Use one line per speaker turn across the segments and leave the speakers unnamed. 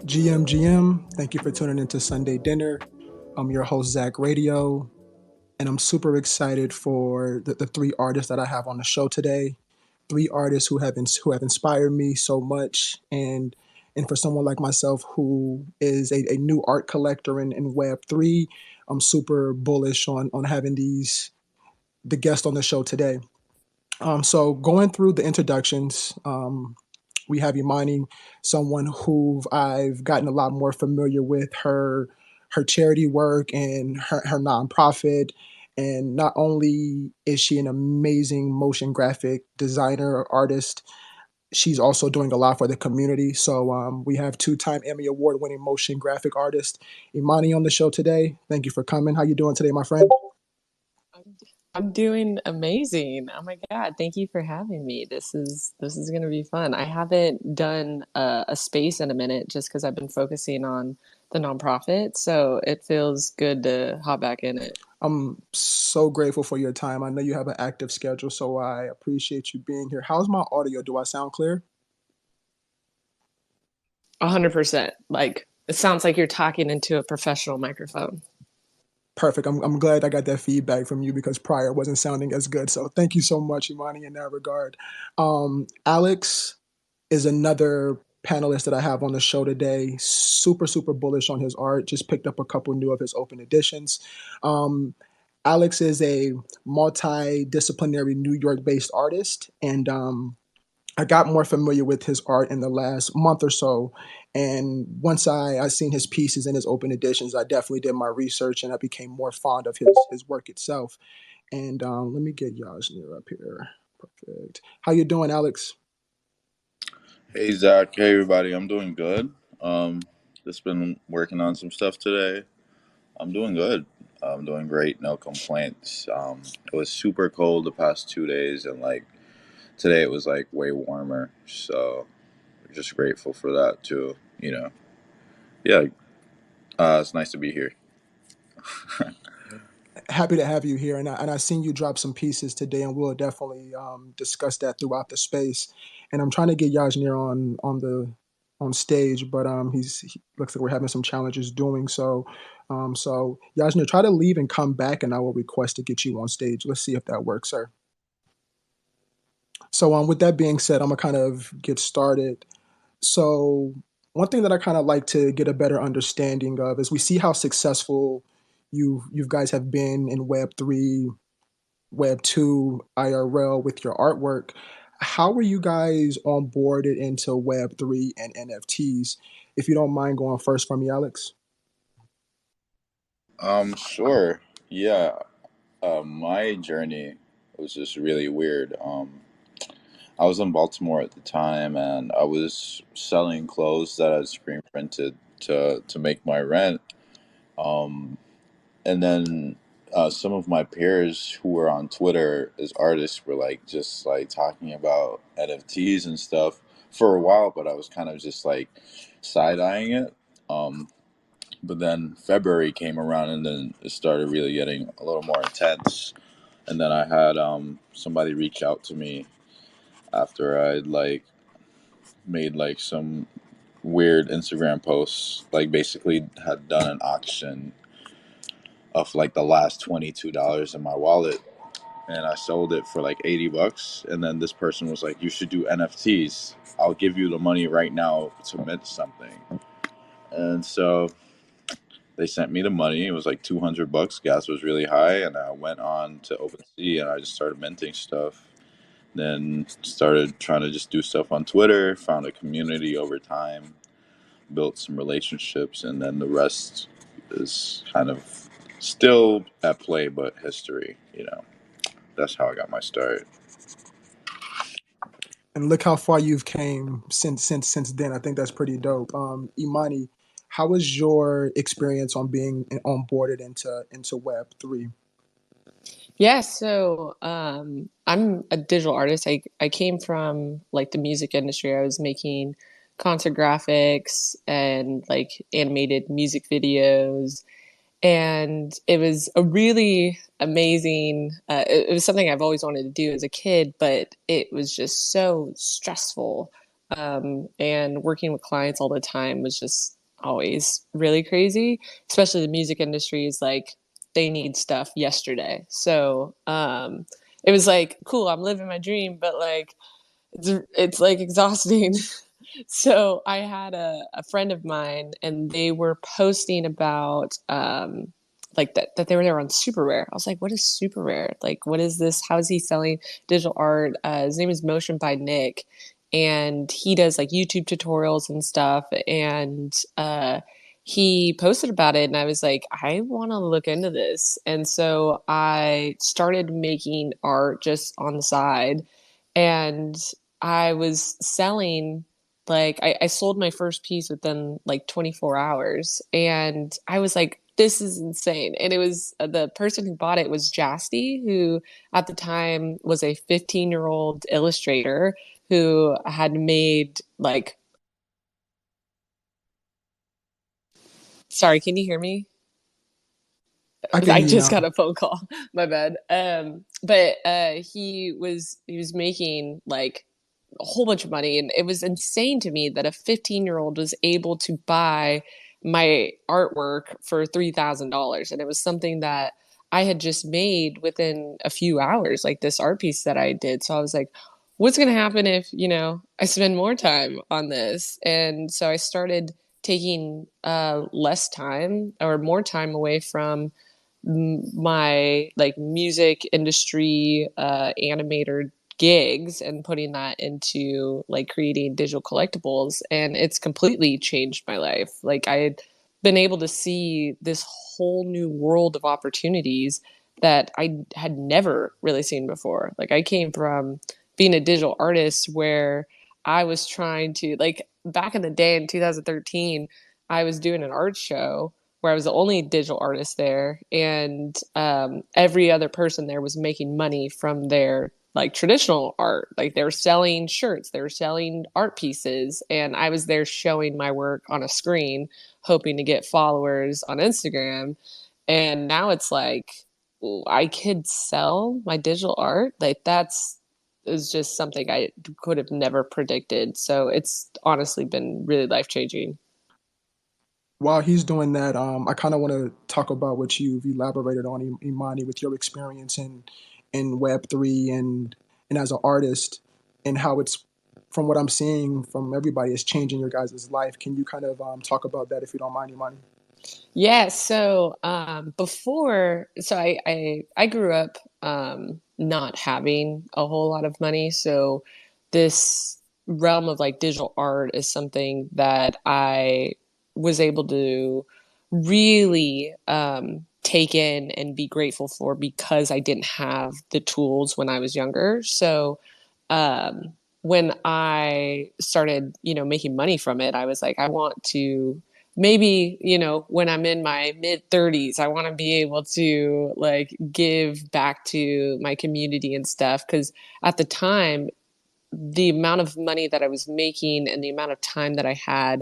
GM, thank you for tuning into Sunday Dinner. I'm your host, Zach Radio, and I'm super excited for the three artists that I have on the show today. Three artists who have inspired me so much, and for someone like myself who is a new art collector in Web3, I'm super bullish on having the guest on the show today. So going through the introductions, we have Emonee, someone who I've gotten a lot more familiar with her charity work and her nonprofit. And not only is she an amazing motion graphic designer or artist, she's also doing a lot for the community. So we have two-time Emmy Award-winning motion graphic artist Emonee on the show today. Thank you for coming. How you doing today, my friend?
I'm doing amazing. Oh my God. Thank you for having me. This is going to be fun. I haven't done a space in a minute just because I've been focusing on the nonprofit. So it feels good to hop back in it.
I'm so grateful for your time. I know you have an active schedule, so I appreciate you being here. How's my audio? Do I sound clear?
100%. Like it sounds like you're talking into a professional microphone.
Perfect. I'm glad I got that feedback from you because prior wasn't sounding as good. So thank you so much, Emonee, in that regard. Alex is another panelist that I have on the show today. Super bullish on his art. Just picked up a couple new of his open editions. Um, Alex is a multidisciplinary New York based artist, and I got more familiar with his art in the last month or so. And once I seen his pieces and his open editions, I definitely did my research and I became more fond of his work itself. And let me get Yosnier up here. Perfect. How you doing, Alex?
Hey Zach, hey everybody, I'm doing good. Just been working on some stuff today. I'm doing good. I'm doing great, no complaints. It was super cold the past 2 days, and like today it was like way warmer. So just grateful for that too. Yeah. It's nice to be here.
Happy to have you here, and I seen you drop some pieces today, and we'll definitely discuss that throughout the space. And I'm trying to get Yajnir on stage, but he looks like we're having some challenges doing so. So Yajnir, try to leave and come back, and I will request to get you on stage. Let's see if that works, sir. So with that being said, I'm gonna kind of get started. So one thing that I kind of like to get a better understanding of is we see how successful you guys have been in Web3, Web2, IRL with your artwork. How were you guys onboarded into Web3 and NFTs? If you don't mind going first for me, Alex.
Sure. Yeah. My journey was just really weird. I was in Baltimore at the time, and I was selling clothes that I screen printed to make my rent. Um, and then some of my peers who were on Twitter as artists were like just like talking about NFTs and stuff for a while, but I was kind of just like side eyeing it. Um, but then February came around, and then it started really getting a little more intense. And then I had somebody reach out to me after I'd like made like some weird Instagram posts, like basically had done an auction of like the last $22 in my wallet, and I sold it for like $80. And then this person was like, "You should do NFTs. I'll give you the money right now to mint something." And so they sent me the money. It was like $200. Gas was really high, and I went on to OpenSea and I just started minting stuff. Then started trying to just do stuff on Twitter. Found a community over time, built some relationships, and then the rest is kind of still at play, but history. That's how I got my start.
And look how far you've came since then. I think that's pretty dope. Imani, how was your experience on being onboarded into Web3?
Yeah, so I'm a digital artist. I came from like the music industry. I was making concert graphics and like animated music videos, and it was a really amazing. It was something I've always wanted to do as a kid, but it was just so stressful. And working with clients all the time was just always really crazy, especially the music industry is like they need stuff yesterday. So it was like, cool, I'm living my dream, but like it's like exhausting. So I had a friend of mine and they were posting about like that they were there on Super Rare. I was like, what is Super Rare? Like, what is this? How is he selling digital art? His name is Motion by Nick, and he does like YouTube tutorials and stuff. And he posted about it, and I was like, I want to look into this. And so I started making art just on the side, and I was selling like I sold my first piece within like 24 hours, and I was like, this is insane. And it was the person who bought it was Jasty, who at the time was a 15-year-old illustrator who had made like, sorry, can you hear me?
I can
I
hear you
just
now.
got a phone call. My bad. But he was making like a whole bunch of money, and it was insane to me that a 15-year-old was able to buy my artwork for $3,000, and it was something that I had just made within a few hours, like this art piece that I did. So I was like, what's going to happen if, I spend more time on this? And so I started taking less time or more time away from my like music industry animator gigs and putting that into like creating digital collectibles, and it's completely changed my life. Like I had been able to see this whole new world of opportunities that I had never really seen before. Like I came from being a digital artist where I was trying to, like, back in the day in 2013, I was doing an art show where I was the only digital artist there, and every other person there was making money from their like traditional art. Like they were selling shirts, they were selling art pieces, and I was there showing my work on a screen, hoping to get followers on Instagram. And now it's like I could sell my digital art. Like that's is just something I could have never predicted. So it's honestly been really life changing.
While he's doing that, I kind of want to talk about what you've elaborated on, Imani, with your experience in Web3 and as an artist, and how it's, from what I'm seeing from everybody, is changing your guys' life. Can you kind of talk about that if you don't mind, Imani?
Yeah, so I grew up not having a whole lot of money, so this realm of like digital art is something that I was able to really take in and be grateful for because I didn't have the tools when I was younger. So when I started, making money from it, I was like, I want to maybe, when I'm in my mid 30s, I want to be able to like give back to my community and stuff. Because at the time, the amount of money that I was making and the amount of time that I had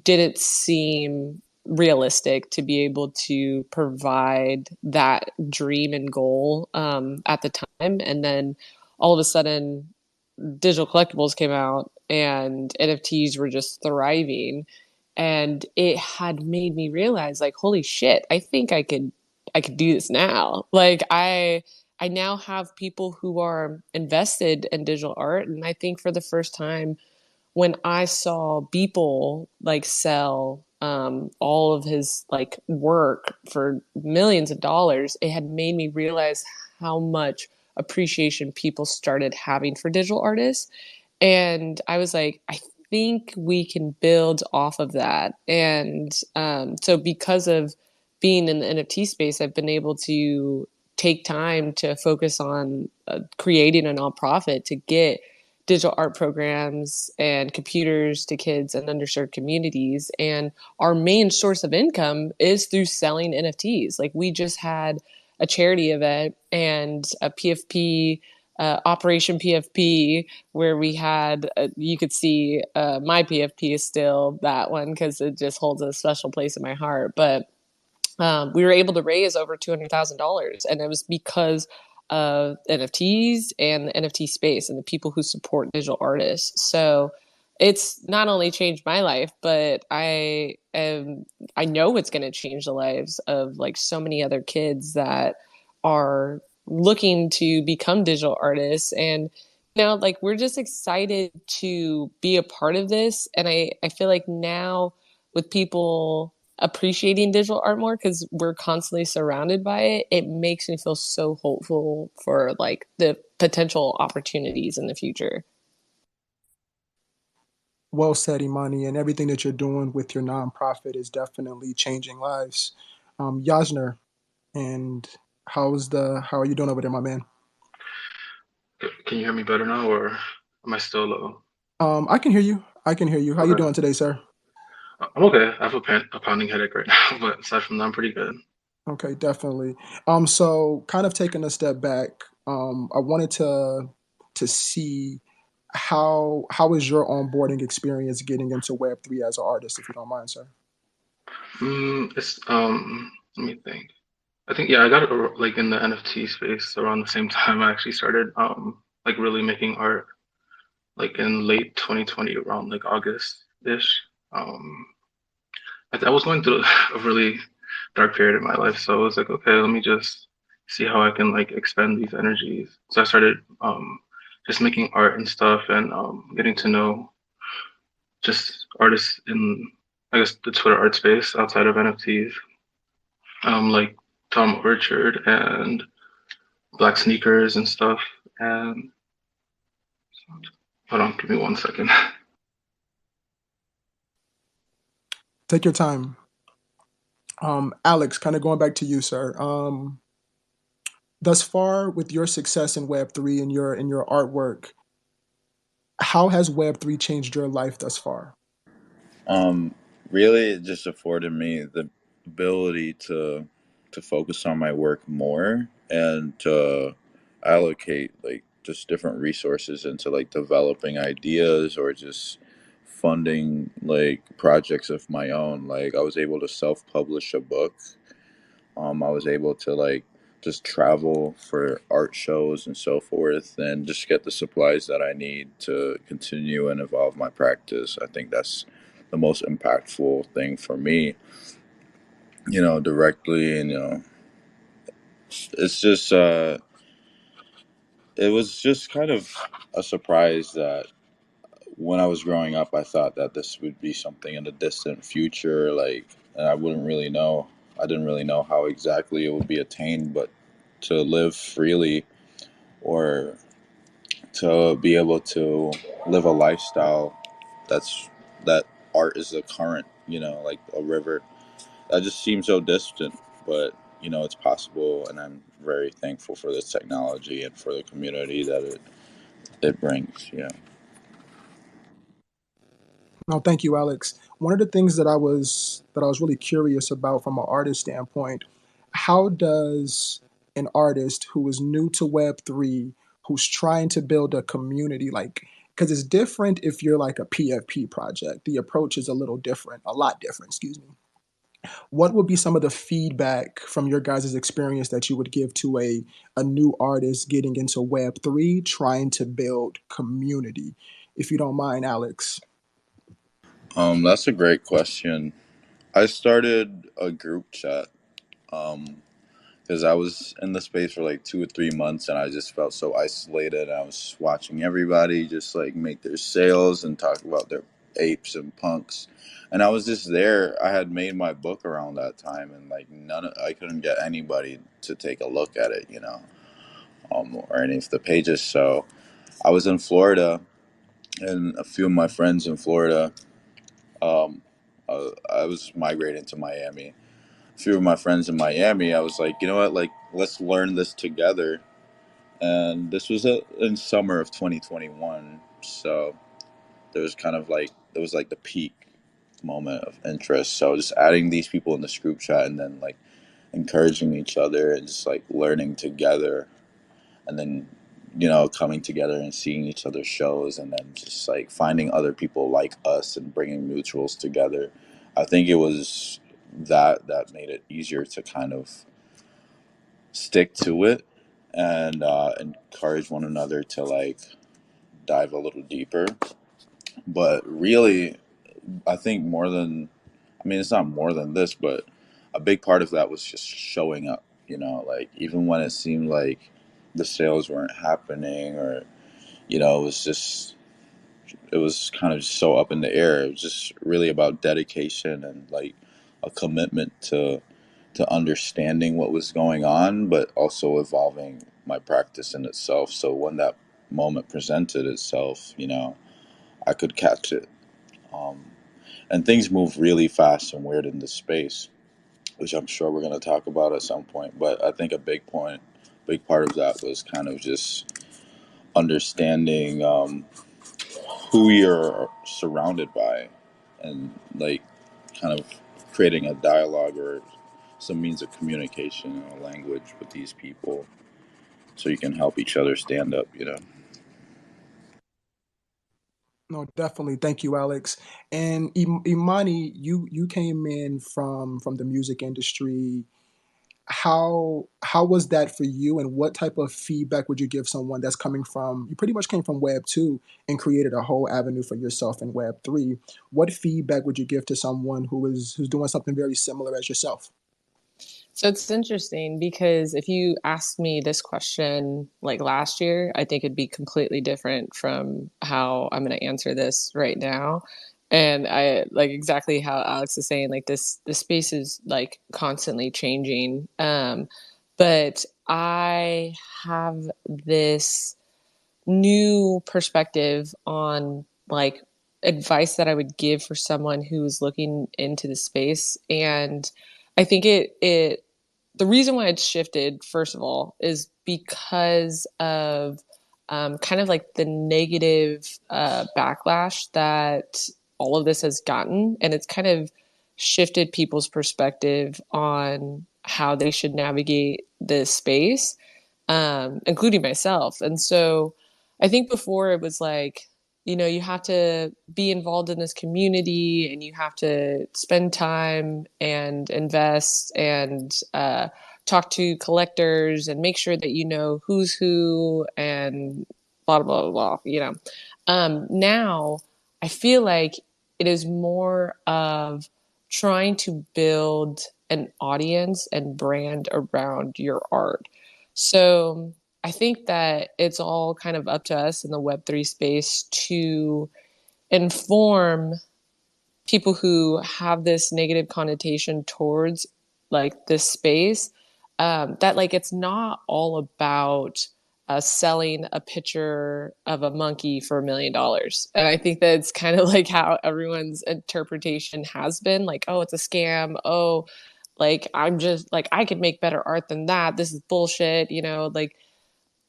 didn't seem realistic to be able to provide that dream and goal at the time. And then all of a sudden, digital collectibles came out and NFTs were just thriving, and it had made me realize like, holy shit, I think I could do this now. Like I now have people who are invested in digital art, and I think for the first time when I saw people like sell all of his like work for millions of dollars, it had made me realize how much appreciation people started having for digital artists. And I was like, I think we can build off of that. And so because of being in the NFT space, I've been able to take time to focus on creating a nonprofit to get digital art programs and computers to kids in underserved communities. And our main source of income is through selling NFTs. Like we just had a charity event and a PFP, Operation PFP, where we had, you could see my PFP is still that one because it just holds a special place in my heart. But we were able to raise over $200,000, and it was because of NFTs and the NFT space and the people who support digital artists. So it's not only changed my life, but I know it's going to change the lives of like so many other kids that are looking to become digital artists. And like we're just excited to be a part of this. And I feel like now with people appreciating digital art more because we're constantly surrounded by it, it makes me feel so hopeful for like the potential opportunities in the future.
Well said, Imani, and everything that you're doing with your nonprofit is definitely changing lives. Yosner, and how are you doing over there, my man?
Can you hear me better now, or am I still low?
I can hear you. I can hear you. How you
Okay,
doing today, sir?
I'm okay. I have a pounding headache right now, but aside from that, I'm pretty good.
Okay, definitely. So kind of taking a step back, I wanted to see how is your onboarding experience getting into Web3 as an artist, if you don't mind, sir.
It's let me think. I think yeah, I got it like in the NFT space around the same time I actually started like really making art like in late 2020 around like August-ish. Um, I was going through a really dark period in my life, so I was like, okay, let me just see how I can like expend these energies. So I started just making art and stuff and getting to know just artists in I guess the Twitter art space outside of NFTs, like Tom Orchard and Black Sneakers and stuff. And hold on, give me 1 second.
Take your time. Alex, kind of going back to you, sir. Thus far, with your success in Web3 and your artwork, how has Web3 changed your life thus far?
Um, Really, it just afforded me the ability to focus on my work more and to allocate like just different resources into like developing ideas or just funding like projects of my own. Like I was able to self-publish a book. I was able to like just travel for art shows and so forth and just get the supplies that I need to continue and evolve my practice. I think that's the most impactful thing for me, directly. And, it's just, it was just kind of a surprise that when I was growing up, I thought that this would be something in the distant future, like, and I wouldn't really know. I didn't really know how exactly it would be attained, but to live freely or to be able to live a lifestyle that's that art is a current, like a river. That just seems so distant, but it's possible, and I'm very thankful for this technology and for the community that it brings. Yeah.
No, thank you, Alex. One of the things that I was really curious about from an artist standpoint, how does an artist who is new to Web3, who's trying to build a community, like, because it's different if you're like a PFP project. The approach is a little different, a lot different, excuse me. What would be some of the feedback from your guys' experience that you would give to a new artist getting into Web3, trying to build community? If you don't mind, Alex.
That's a great question. I started a group chat um, because I was in the space for like 2 or 3 months and I just felt so isolated. I was watching everybody just like make their sales and talk about their apes and punks. And I was just there. I had made my book around that time and like I couldn't get anybody to take a look at it, or any of the pages. So I was in Florida and a few of my friends in Florida, um, I was migrating to Miami. A few of my friends in Miami, I was like, you know what, like let's learn this together. And this was in summer of 2021, so there was like the peak moment of interest. So just adding these people in this group chat and then like encouraging each other and just like learning together, and then coming together and seeing each other's shows, and then just like finding other people like us and bringing mutuals together. I think it was that made it easier to kind of stick to it and encourage one another to like dive a little deeper. But really, I think more than, I mean, it's not more than this, but a big part of that was just showing up, like even when it seemed like the sales weren't happening, or, it was just, it was kind of so up in the air. It was just really about dedication and like a commitment to understanding what was going on, but also evolving my practice in itself. So when that moment presented itself, I could catch it. Um, and things move really fast and weird in this space, which I'm sure we're going to talk about at some point. But I think a big part of that was kind of just understanding who you're surrounded by, and like kind of creating a dialogue or some means of communication and a language with these people so you can help each other stand up.
No, definitely. Thank you, Alex. And Imani, you came in from the music industry. How was that for you, and what type of feedback would you give someone that's coming from, you pretty much came from Web 2 and created a whole avenue for yourself in Web 3? What feedback would you give to someone who's doing something very similar as yourself?
So it's interesting because if you asked me this question like last year, I think it'd be completely different from how I'm going to answer this right now. And I like exactly how Alex is saying, like this space is like constantly changing. But I have this new perspective on like advice that I would give for someone who's looking into the space. And I think it the reason why it's shifted, first of all, is because of kind of like the negative backlash that all of this has gotten. And it's kind of shifted people's perspective on how they should navigate this space, including myself. And so I think before it was like, you have to be involved in this community and you have to spend time and invest and talk to collectors and make sure that you know who's who and blah, blah, blah, blah. Now I feel like it is more of trying to build an audience and brand around your art. So I think that it's all kind of up to us in the Web3 space to inform people who have this negative connotation towards like this space, that like it's not all about selling a picture of a monkey for $1 million. And I think that's kind of like how everyone's interpretation has been, like, oh, it's a scam. Oh, like I'm just like I could make better art than that. This is bullshit. Like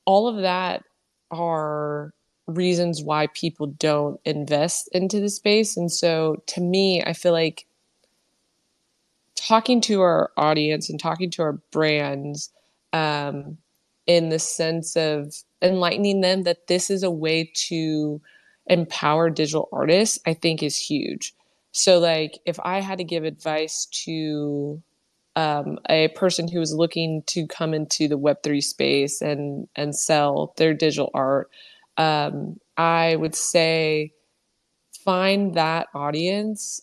all of that are reasons why people don't invest into the space. And so to me, I feel like talking to our audience and talking to our brands, um, in the sense of enlightening them that this is a way to empower digital artists, I think is huge. So like if I had to give advice to a person who was looking to come into the Web3 space and sell their digital art, I would say find that audience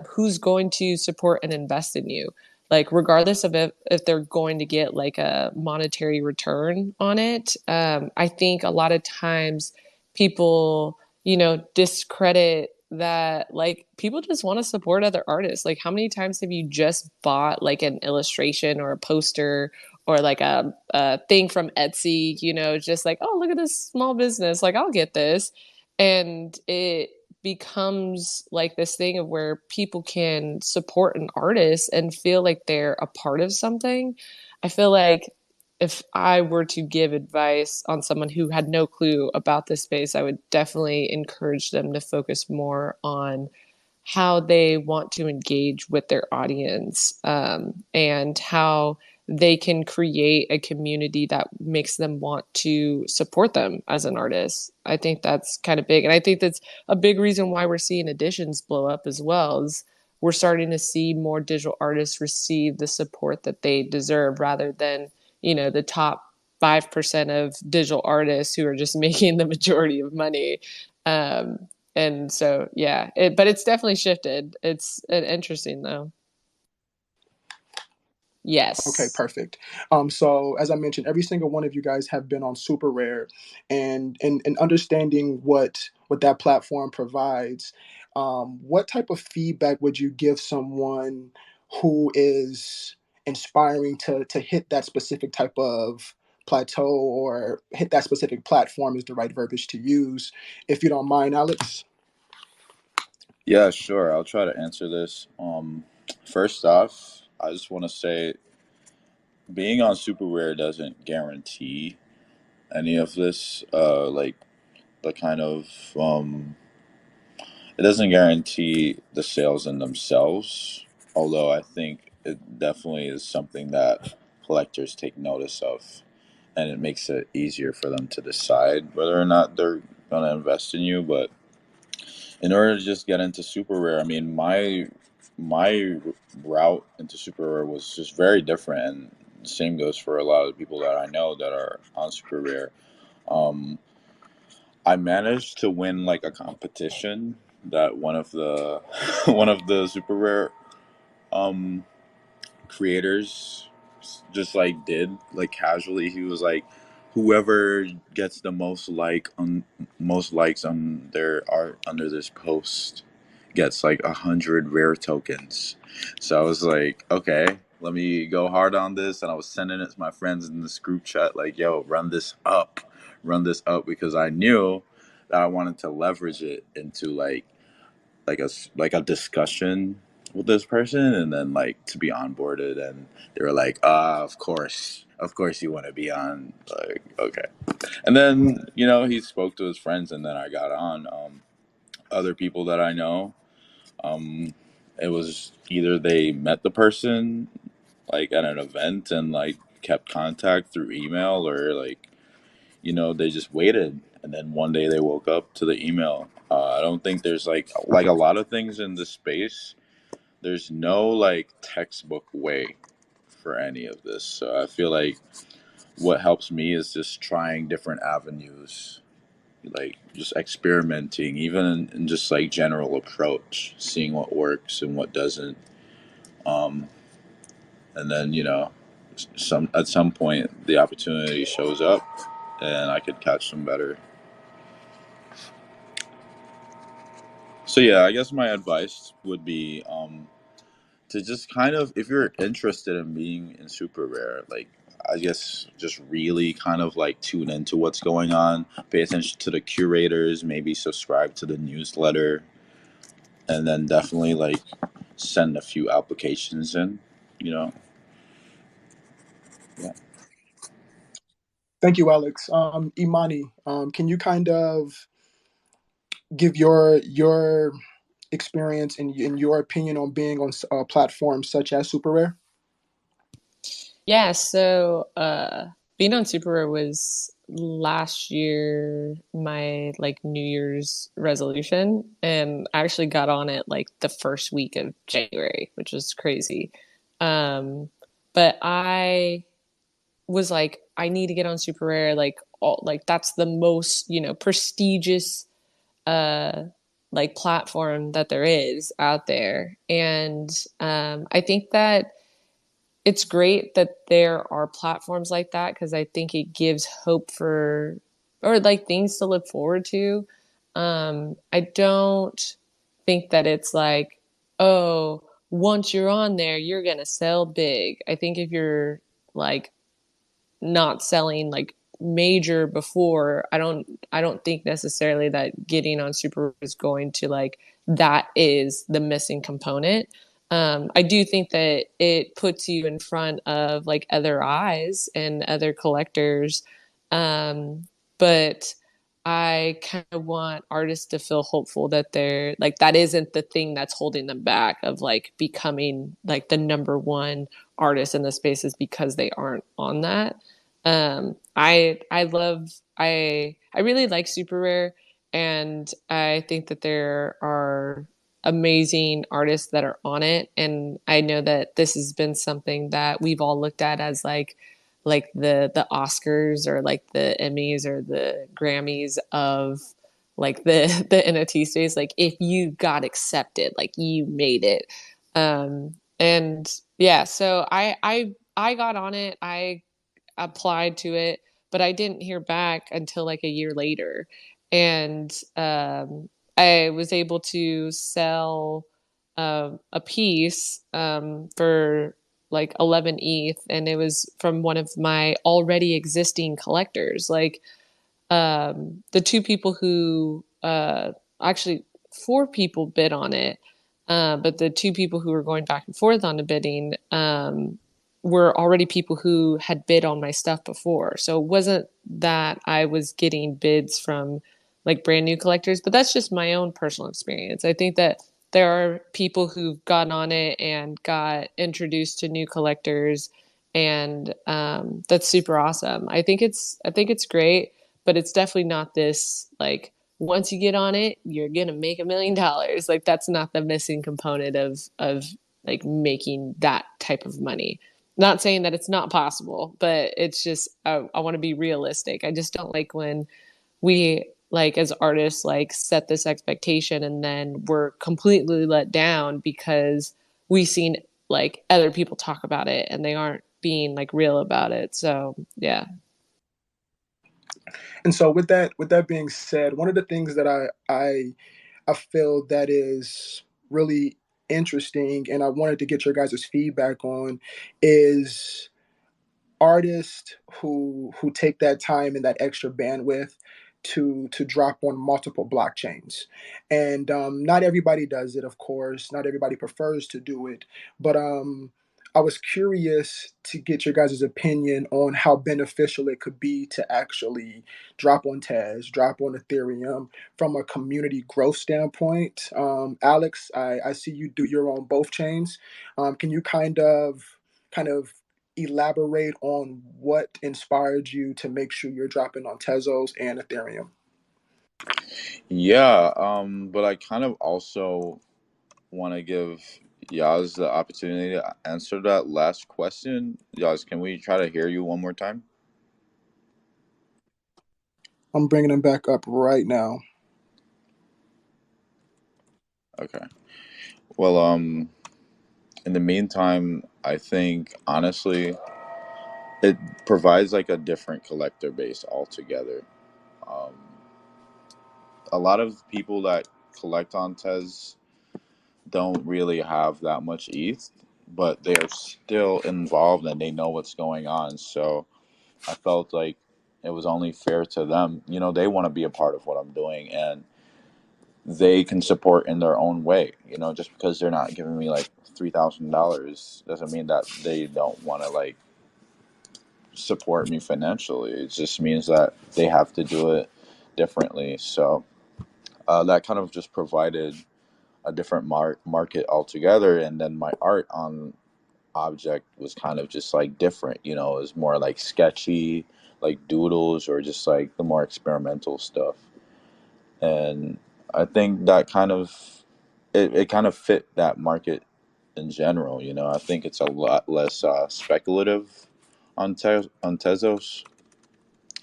who's going to support and invest in you. Like regardless of if they're going to get like a monetary return on it. I think a lot of times people, discredit that, like people just want to support other artists. Like how many times have you just bought like an illustration or a poster or like a thing from Etsy, just like, oh, look at this small business, like I'll get this. And it becomes like this thing of where people can support an artist and feel like they're a part of something. I feel like if I were to give advice on someone who had no clue about this space, I would definitely encourage them to focus more on how they want to engage with their audience, and how they can create a community that makes them want to support them as an artist. I think that's kind of big. And I think that's a big reason why we're seeing editions blow up as well, is we're starting to see more digital artists receive the support that they deserve rather than, the top 5% of digital artists who are just making the majority of money. And so, yeah, but it's definitely shifted. It's interesting though.
Okay,
Yes.
perfect. So as I mentioned, every single one of you guys have been on Super Rare, and understanding what that platform provides. What type of feedback would you give someone who is inspiring to hit that specific type of plateau or hit that specific platform is the right verbiage to use? If you don't mind, Alex.
Yeah, sure. I'll try to answer this. First off, I just want to say being on Super Rare doesn't guarantee any of this. Like the kind of it doesn't guarantee the sales in themselves. Although I think it definitely is something that collectors take notice of, and it makes it easier for them to decide whether or not they're gonna invest in you. But in order to just get into super rare, I mean, my route into super rare was just very different, and the same goes for a lot of the people that I know that are on super rare. Um, I managed to win like a competition that one of the one of the super rare um creators just like did like casually. He was like, whoever gets the most likes on their art under this post gets like 100 rare tokens. So I was like, okay, let me go hard on this, and I was sending it to my friends in this group chat like, yo, run this up, because I knew that I wanted to leverage it into like a discussion with this person, and then like to be onboarded, and they were like, of course you want to be on, like, okay. And then he spoke to his friends, and then I got on. Other people that I know, um it was either they met the person like at an event and like kept contact through email, or like they just waited, and then one day they woke up to the email. I don't think there's like a lot of things in this space. There's no like textbook way for any of this. So I feel like what helps me is just trying different avenues, like just experimenting, even in just like general approach, seeing what works and what doesn't. Um, and then at some point the opportunity shows up, and I could catch some better. So yeah, I guess my advice would be to just kind of, if you're interested in being in super rare, like I guess just really kind of like tune into what's going on, pay attention to the curators, maybe subscribe to the newsletter, and then definitely like send a few applications in. You know, yeah.
Thank you, Alex. Imani, can you kind of give your experience and in your opinion on being on platforms such as Super Rare?
Yeah, so being on Super Rare was last year my like New Year's resolution, and I actually got on it like the first week of January, which was crazy. Um, but I was like, I need to get on Super Rare, like that's the most, prestigious uh like platform that there is out there. And I think that it's great that there are platforms like that, because I think it gives hope for, or like things to look forward to. I don't think that it's like, oh, once you're on there, you're gonna sell big. I think if you're like not selling like major before, I don't think necessarily that getting on super is going to like, that is the missing component. I do think that it puts you in front of like other eyes and other collectors. But I kind of want artists to feel hopeful that they're like, that isn't the thing that's holding them back of like becoming like the number one artist in the spaces, because they aren't on that. I really like Super Rare, and I think that there are amazing artists that are on it. And I know that this has been something that we've all looked at as like the Oscars or like the Emmys or the Grammys of like the NFT space, like if you got accepted, like you made it. And yeah, so I got on it. I applied to it, but I didn't hear back until like a year later. And I was able to sell a piece for like 11 ETH, and it was from one of my already existing collectors. Like the two people who actually four people bid on it, but the two people who were going back and forth on the bidding were already people who had bid on my stuff before. So it wasn't that I was getting bids from like brand new collectors, but that's just my own personal experience. I think that there are people who've gotten on it and got introduced to new collectors, and that's super awesome. I think it's great, but it's definitely not this like once you get on it, you're gonna make $1 million. Like that's not the missing component of like making that type of money. Not saying that it's not possible, but it's just I want to be realistic. I just don't like when we like as artists like set this expectation and then we're completely let down because we've seen like other people talk about it and they aren't being like real about it. So yeah.
And so with that being said, one of the things that I feel that is really interesting and I wanted to get your guys' feedback on is artists who take that time and that extra bandwidth to drop on multiple blockchains. And not everybody does it, of course. Not everybody prefers to do it. But I was curious to get your guys' opinion on how beneficial it could be to actually drop on Tez, drop on Ethereum from a community growth standpoint. Alex, I see you do your own both chains. Can you kind of elaborate on what inspired you to make sure you're dropping on Tezos and Ethereum?
Yeah, but I kind of also want to give Yaz the opportunity to answer that last question. Yaz, can we try to hear you one more time?
I'm bringing them back up right now.
Okay. Well, in the meantime, I think honestly, it provides like a different collector base altogether. Um, a lot of people that collect on Tez don't really have that much ETH, but they're still involved and they know what's going on. So I felt like it was only fair to them. You know, they want to be a part of what I'm doing and they can support in their own way. You know, just because they're not giving me like $3,000 doesn't mean that they don't want to like support me financially. It just means that they have to do it differently. So that kind of just provided a different market altogether. And then my art on object was kind of just like different. You know, it was more like sketchy, like doodles, or just like the more experimental stuff. And I think that kind of it kind of fit that market in general. You know, I think it's a lot less speculative on on Tezos,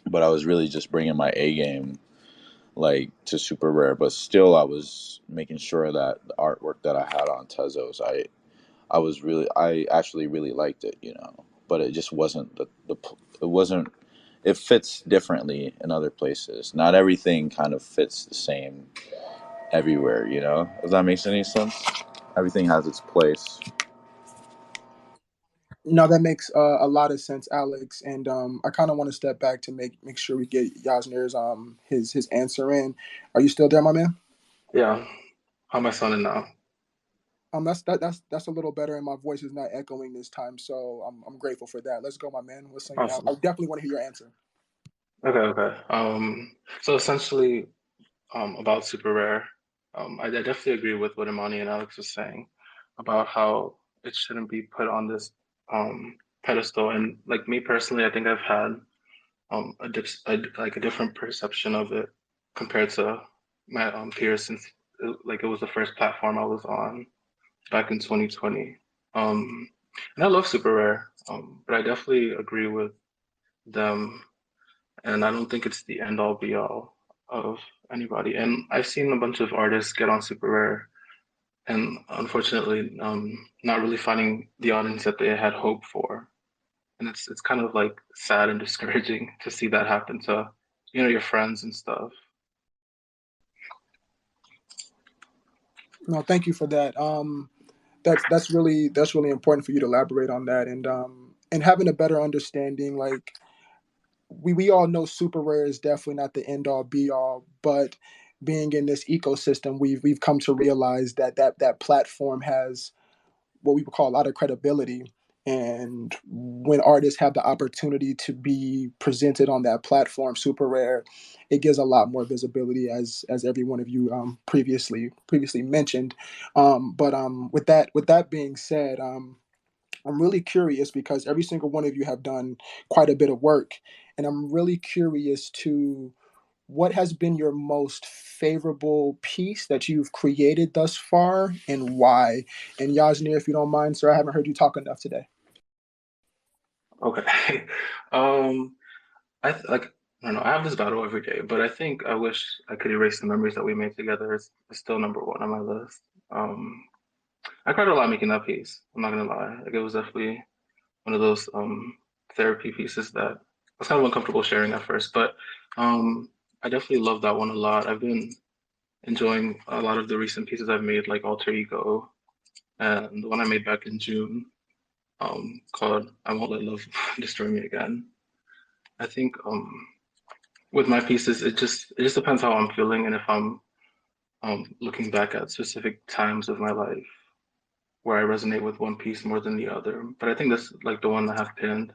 but I was really just bringing my A game like to super rare. But still, I was making sure that the artwork that I had on Tezos, I actually really liked it. You know, but it just wasn't it wasn't it fits differently in other places. Not everything kind of fits the same everywhere, you know? Does that make any sense? Everything has its place.
No, that makes a lot of sense, Alex. And I kind of want to step back to make sure we get Yosnier's his answer in. Are you still there, my man?
Yeah. How am I sounding now?
That's a little better, and my voice is not echoing this time, so I'm grateful for that. Let's go, my man. What's saying? I
Awesome.
definitely want to hear your answer.
Okay, okay. So essentially, about super rare, I definitely agree with what Imani and Alex was saying about how it shouldn't be put on this pedestal. And like me personally, I think I've had like a different perception of it compared to my peers since like it was the first platform I was on back in 2020. And I love super rare, but I definitely agree with them, and I don't think it's the end all be all. of anybody. And I've seen a bunch of artists get on Super Rare and unfortunately not really finding the audience that they had hoped for. And it's kind of like sad and discouraging to see that happen to, your friends and stuff.
No, thank you for that. That's really important for you to elaborate on that, and having a better understanding. Like we all know super rare is definitely not the end all be all, but being in this ecosystem, we've come to realize that platform has what we would call a lot of credibility. And when artists have the opportunity to be presented on that platform, super rare, it gives a lot more visibility, as every one of you previously mentioned. But with that being said, I'm really curious because every single one of you have done quite a bit of work, and I'm really curious to what has been your most favorable piece that you've created thus far and why? And Yosnier, if you don't mind, sir, I haven't heard you talk enough today.
Okay. um, like I don't know. I have this battle every day, but I think I wish I could erase the memories that we made together. It's still number one on my list. Um, I cried a lot making that piece. I'm not gonna lie. Like it was definitely one of those therapy pieces that I was kind of uncomfortable sharing at first, but I definitely love that one a lot. I've been enjoying a lot of the recent pieces I've made, like Alter Ego and the one I made back in June, called I Won't Let Love Destroy Me Again. I think with my pieces, it just depends how I'm feeling and if I'm looking back at specific times of my life where I resonate with one piece more than the other. But I think that's like the one I have pinned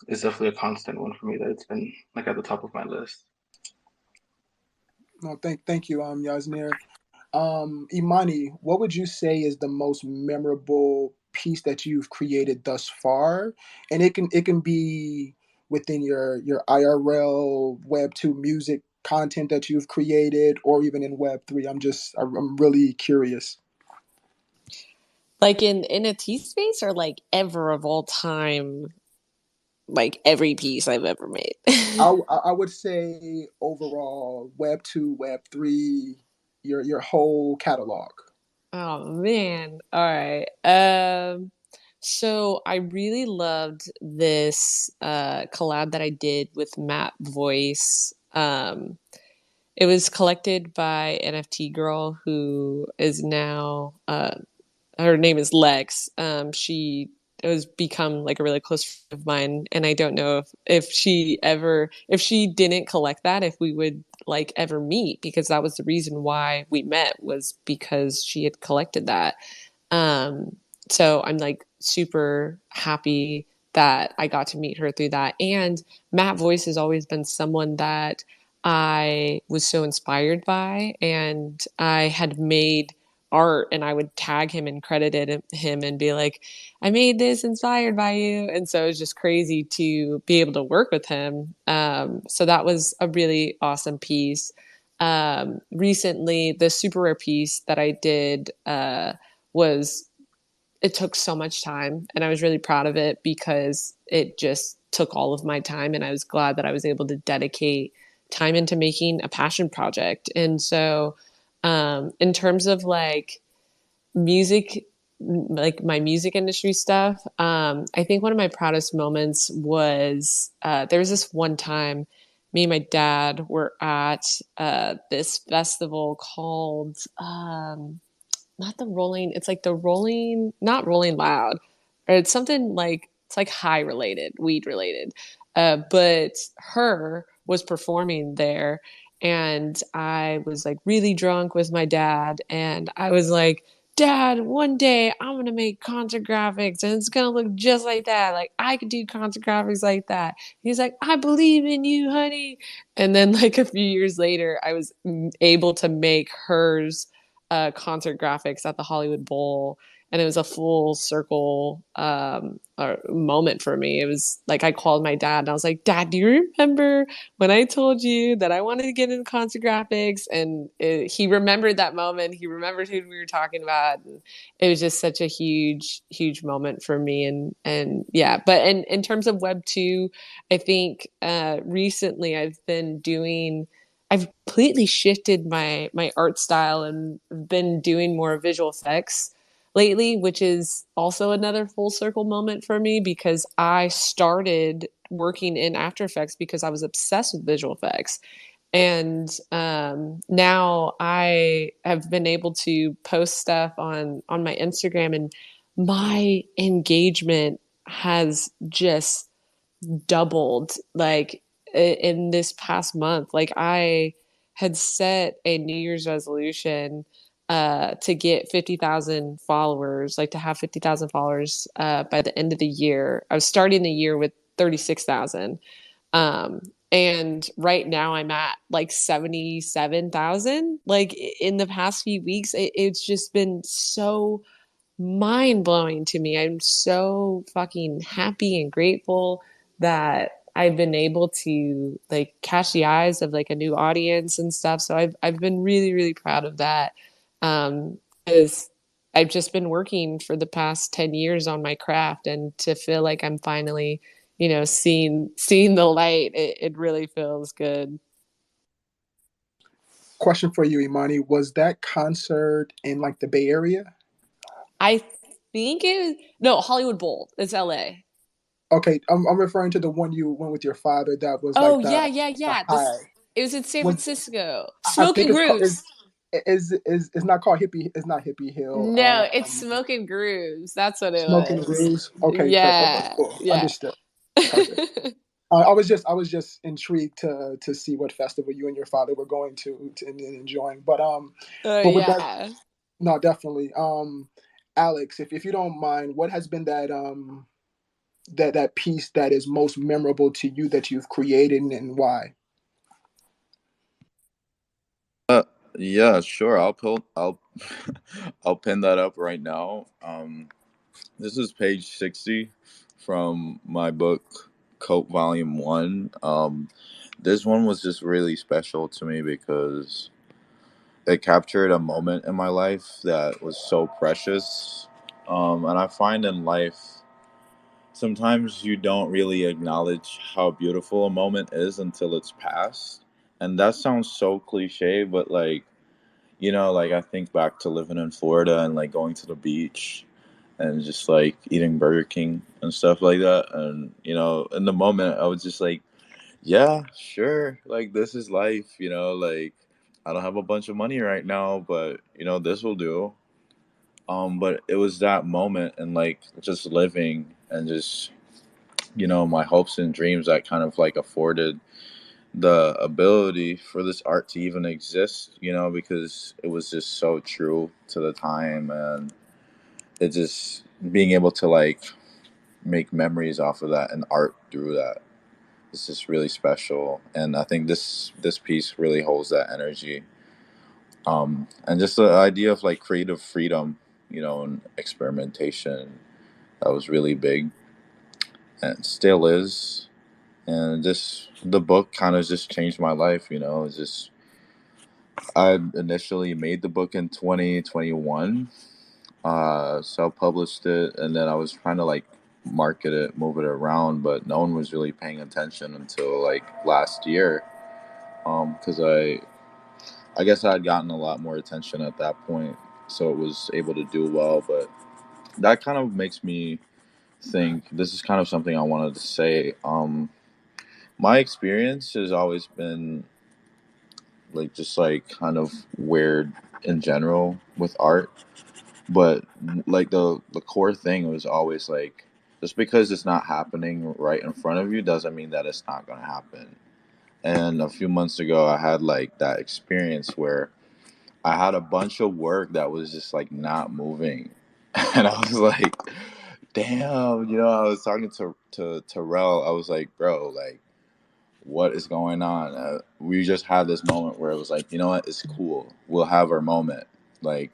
is definitely a constant one for me that it's been like at the top of my list.
No, thank you, Yasnir. Imani, what would you say is the most memorable piece that you've created thus far? And it can be within your IRL Web 2 music content that you've created, or even in Web 3. I'm really curious.
Like in a T space or like ever of all time, like every piece I've ever made.
I would say overall Web 2, Web 3, your whole catalog.
Oh man. All right. So I really loved this collab that I did with Matt Voice. It was collected by NFT girl who is now her name is Lex. She has become like a really close friend of mine, and I don't know if she didn't collect that, if we would like ever meet, because that was the reason why we met, was because she had collected that. Um, so I'm like super happy that I got to meet her through that. And Matt Voice has always been someone that I was so inspired by, and I had made art and I would tag him and credited him and be like, I made this inspired by you. And so it was just crazy to be able to work with him. So that was a really awesome piece. Recently, the super rare piece that I did was it took so much time, and I was really proud of it because it just took all of my time, and I was glad that I was able to dedicate time into making a passion project. And so in terms of like music, like my music industry stuff, I think one of my proudest moments was there was this one time me and my dad were at this festival called not the Rolling, it's like the Rolling, not Rolling Loud, or it's something like, it's like high related, weed related. But her was performing there, and I was like really drunk with my dad, and I was like, Dad, one day I'm gonna make concert graphics and it's gonna look just like that. Like I could do concert graphics like that. He's like, I believe in you, honey. And then like a few years later, I was able to make hers concert graphics at the Hollywood Bowl, and it was a full circle moment for me. It was like I called my dad and I was like, Dad, do you remember when I told you that I wanted to get into concert graphics? And he remembered that moment. He remembered who we were talking about. And it was just such a huge moment for me. And yeah, but in terms of Web 2, I think recently I've been doing I've completely shifted my art style and been doing more visual effects lately, which is also another full circle moment for me because I started working in After Effects because I was obsessed with visual effects. And now I have been able to post stuff on my Instagram, and my engagement has just doubled like in this past month. Like I had set a New Year's resolution to get 50,000 followers, like to have 50,000 followers by the end of the year. I was starting the year with 36,000. Um, and right now I'm at like 77,000. Like in the past few weeks, it's just been so mind blowing to me. I'm so fucking happy and grateful that I've been able to like catch the eyes of like a new audience and stuff. So I've been really, really proud of that. Because I've just been working for the past 10 years on my craft, and to feel like I'm finally, seeing the light, it really feels good.
Question for you, Emonee. Was that concert in like the Bay Area?
I think no, Hollywood Bowl. It's LA.
Okay, I'm referring to the one you went with your father. That was
Oh
like
yeah, yeah,
the
yeah.
high.
It was in San
Was
Francisco.
I think
Smoking
it's called
Grooves.
is it's not called Hippie. It's not Hippie Hill.
No, it's Smoking Grooves. That's what it
Smoking
was.
Grooves. Okay, perfect. Okay,
Yeah,
cool.
yeah.
Understood. Perfect. I was just intrigued to see what festival you and your father were going to and enjoying.
Oh
But with that,
yeah.
no, definitely. Alex, if you don't mind, what has been that piece that is most memorable to you that you've created and why?
Uh, yeah, sure. I'll I'll pin that up right now. This is page 60 from my book Cope Volume 1. This one was just really special to me because it captured a moment in my life that was so precious. And I find in life sometimes you don't really acknowledge how beautiful a moment is until it's past. And that sounds so cliche, but like, like I think back to living in Florida and like going to the beach and just like eating Burger King and stuff like that. And, in the moment, I was just like, yeah, sure. Like, this is life, like I don't have a bunch of money right now, but, this will do. But it was that moment and like just living and just, my hopes and dreams that kind of like afforded the ability for this art to even exist, because it was just so true to the time. And it just being able to like make memories off of that and art through that is just really special. And I think this piece really holds that energy. And just the idea of like creative freedom, and experimentation, that was really big and still is. And just the book kind of just changed my life. It's just I initially made the book in 2021, self-published it, and then I was trying to like market it, move it around, but no one was really paying attention until like last year. Because I guess I had gotten a lot more attention at that point, so it was able to do well. But that kind of makes me think this is kind of something I wanted to say. My experience has always been like just like kind of weird in general with art, but like the core thing was always like just because it's not happening right in front of you doesn't mean that it's not going to happen. And a few months ago I had like that experience where I had a bunch of work that was just like not moving. And I was like, damn, I was talking to Terrell. I was like, bro, like what is going on? We just had this moment where it was like, you know what, it's cool, we'll have our moment, like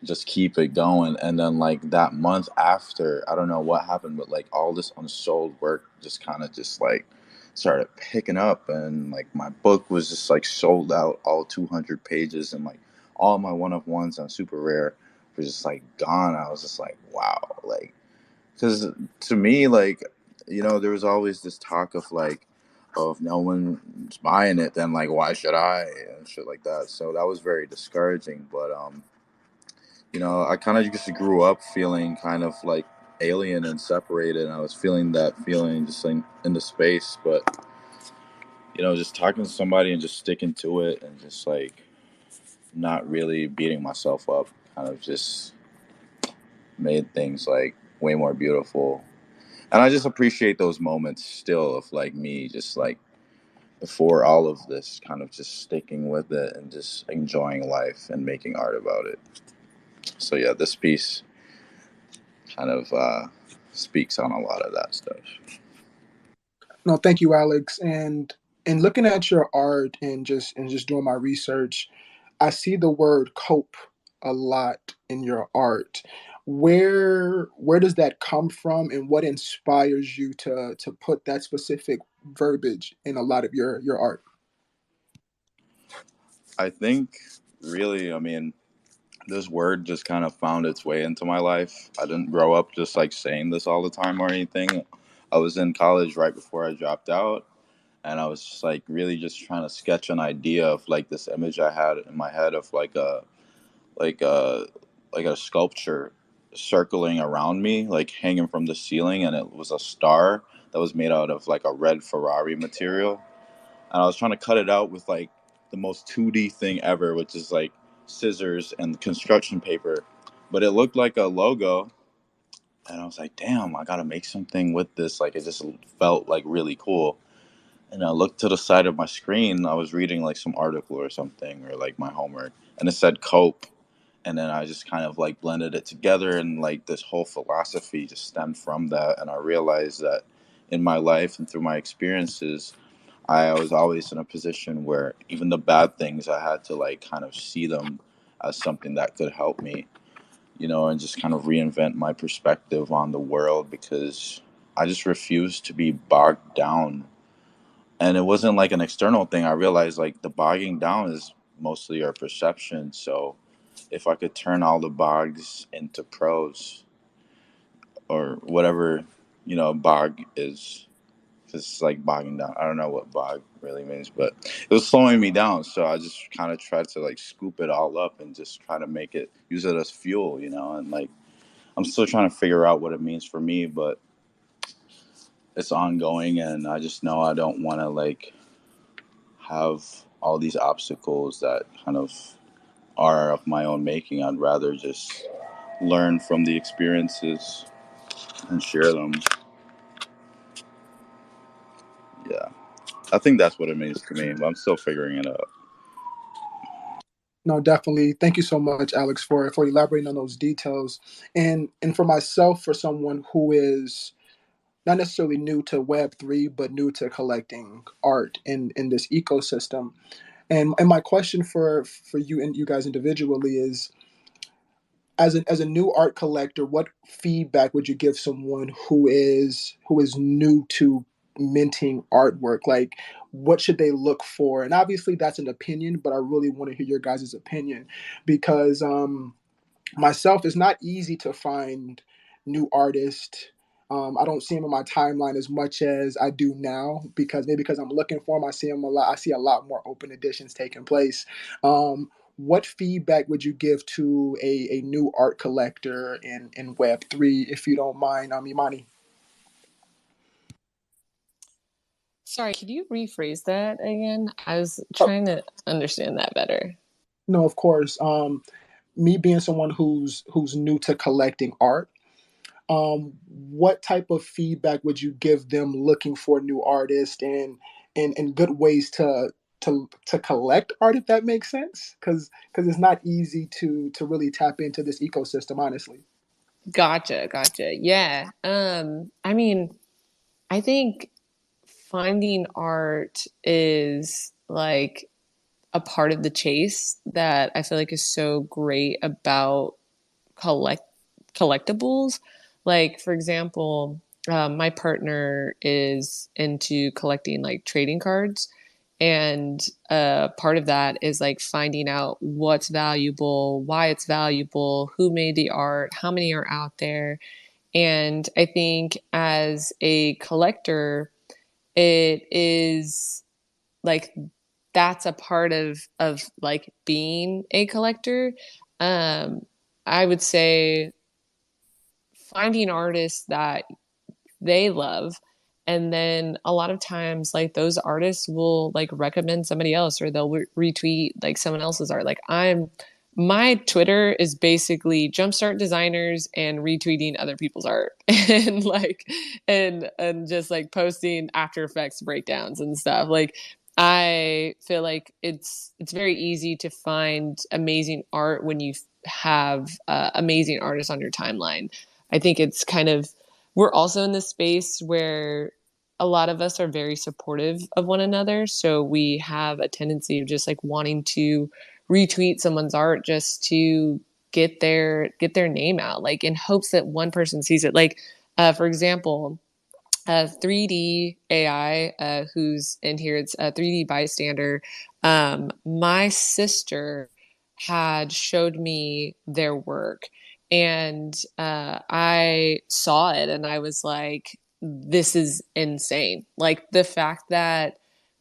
just keep it going. And then like that month after, I don't know what happened, but like all this unsold work just kind of just like started picking up, and like my book was just like sold out, all 200 pages, and like all my one of ones on super rare was just like gone. I was just like, wow, like because to me, like, there was always this talk of like, oh, if no one's buying it, then like why should I and shit like that. So that was very discouraging. But I kind of just grew up feeling kind of like alien and separated. And I was feeling that feeling just like in the space, but just talking to somebody and just sticking to it and just like not really beating myself up kind of just made things like way more beautiful. And I just appreciate those moments still of like me just like before all of this kind of just sticking with it and just enjoying life and making art about it. So yeah, this piece kind of speaks on a lot of that stuff.
No, thank you, Alex. And looking at your art and just doing my research, I see the word cope a lot in your art. Where does that come from, and what inspires you to put that specific verbiage in a lot of your art?
I think really, I mean, this word just kind of found its way into my life. I didn't grow up just like saying this all the time or anything. I was in college right before I dropped out, and I was just like really just trying to sketch an idea of like this image I had in my head of like a like a sculpture circling around me, like hanging from the ceiling, and it was a star that was made out of like a red Ferrari material. And I was trying to cut it out with like the most 2D thing ever, which is like scissors and construction paper. But it looked like a logo, and I was like, damn, I gotta make something with this. Like it just felt like really cool. And I looked to the side of my screen. I was reading like some article or something, or like my homework, and it said cope. And then I just kind of like blended it together, and like this whole philosophy just stemmed from that. And I realized that in my life and through my experiences, I was always in a position where even the bad things, I had to like kind of see them as something that could help me, and just kind of reinvent my perspective on the world, because I just refused to be bogged down. And it wasn't like an external thing. I realized like the bogging down is mostly our perception. So if I could turn all the bogs into prose, or whatever, bog is, it's like bogging down. I don't know what bog really means, but it was slowing me down. So I just kind of tried to like scoop it all up and just try to use it as fuel, and like I'm still trying to figure out what it means for me, but it's ongoing. And I just know I don't want to like have all these obstacles that kind of are of my own making. I'd rather just learn from the experiences and share them. Yeah, I think that's what it means to me, but I'm still figuring it out.
No, definitely. Thank you so much, Alex, for elaborating on those details. And for myself, for someone who is not necessarily new to Web3, but new to collecting art in this ecosystem. And my question for you and you guys individually is, as a new art collector, what feedback would you give someone who is new to minting artwork? Like, what should they look for? And obviously, that's an opinion, but I really want to hear your guys' opinion, because myself, it's not easy to find new artists. I don't see them in my timeline as much as I do now, because maybe because I'm looking for them, I see them a lot. I see a lot more open editions taking place. What feedback would you give to a new art collector in Web3, if you don't mind, Imani?
Sorry, could you rephrase that again? I was
Oh,
trying to understand that better.
no, of course. Me being someone who's new to collecting art, what type of feedback would you give them looking for new artists, and good ways to collect art, if that makes sense? Because it's not easy to really tap into this ecosystem, honestly.
Gotcha, gotcha. Yeah. I mean, I think finding art is like a part of the chase that I feel like is so great about collect collectibles. Like, for example, my partner is into collecting like trading cards, and part of that is like finding out what's valuable, why it's valuable, who made the art, how many are out there. And I think as a collector, it is like that's a part of like being a collector. I would say finding artists that they love, and then a lot of times like those artists will like recommend somebody else, or they'll retweet like someone else's art. Like I'm my Twitter is basically jumpstart designers and retweeting other people's art and like and just like posting After Effects breakdowns and stuff. Like I feel like it's very easy to find amazing art when you have amazing artists on your timeline. I think it's kind of we're also in this space where a lot of us are very supportive of one another. So we have a tendency of just like wanting to retweet someone's art just to get their name out, like in hopes that one person sees it. Like, for example, 3D AI, who's in here, it's a 3D bystander. My sister had showed me their work, and I saw it, and I was like, this is insane. Like the fact that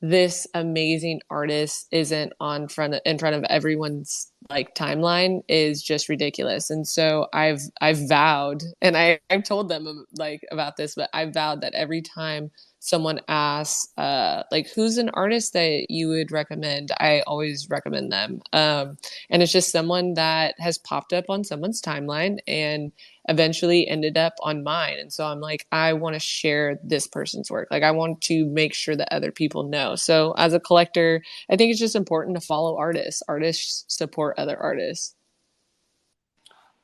this amazing artist isn't in front of everyone's like timeline is just ridiculous. And so I've vowed, and I've told them like about this, but I've vowed that every time someone asks like who's an artist that you would recommend, I always recommend them. And it's just someone that has popped up on someone's timeline and eventually ended up on mine. And so I'm like, I want to share this person's work. Like I want to make sure that other people know. So as a collector, I think it's just important to follow artists. Artists support other artists.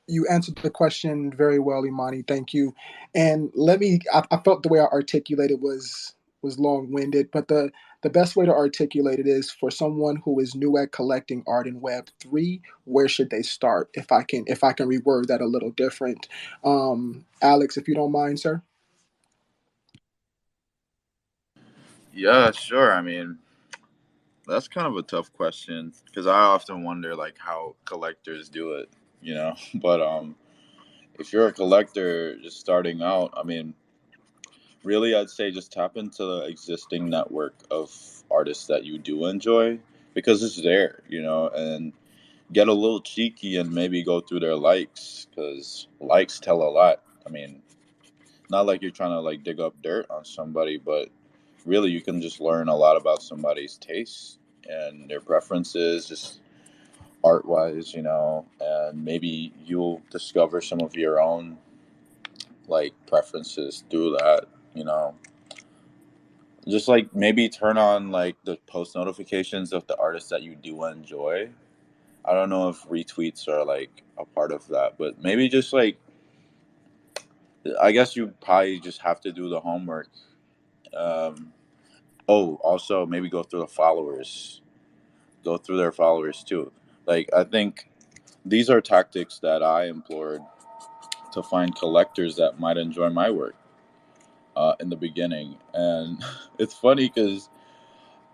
You answered the question very well, Emonee. Thank you. And I felt the way I articulated was long winded, but the best way to articulate it is for someone who is new at collecting art in Web3, where should they start? If I can reword that a little different. Alex, if you don't mind, sir.
Yeah, sure. I mean, that's kind of a tough question because I often wonder like how collectors do it, you know. But if you're a collector just starting out, I mean, really, I'd say just tap into the existing network of artists that you do enjoy because it's there, you know, and get a little cheeky and maybe go through their likes because likes tell a lot. I mean, not like you're trying to like dig up dirt on somebody, but really you can just learn a lot about somebody's tastes and their preferences, just art wise, you know, and maybe you'll discover some of your own like preferences through that, you know. Just like maybe turn on like the post notifications of the artists that you do enjoy. I don't know if retweets are like a part of that, but maybe just like I guess you probably just have to do the homework. Um, oh, also maybe go through the followers, go through their followers too. Like I think these are tactics that I employed to find collectors that might enjoy my work in the beginning, and it's funny because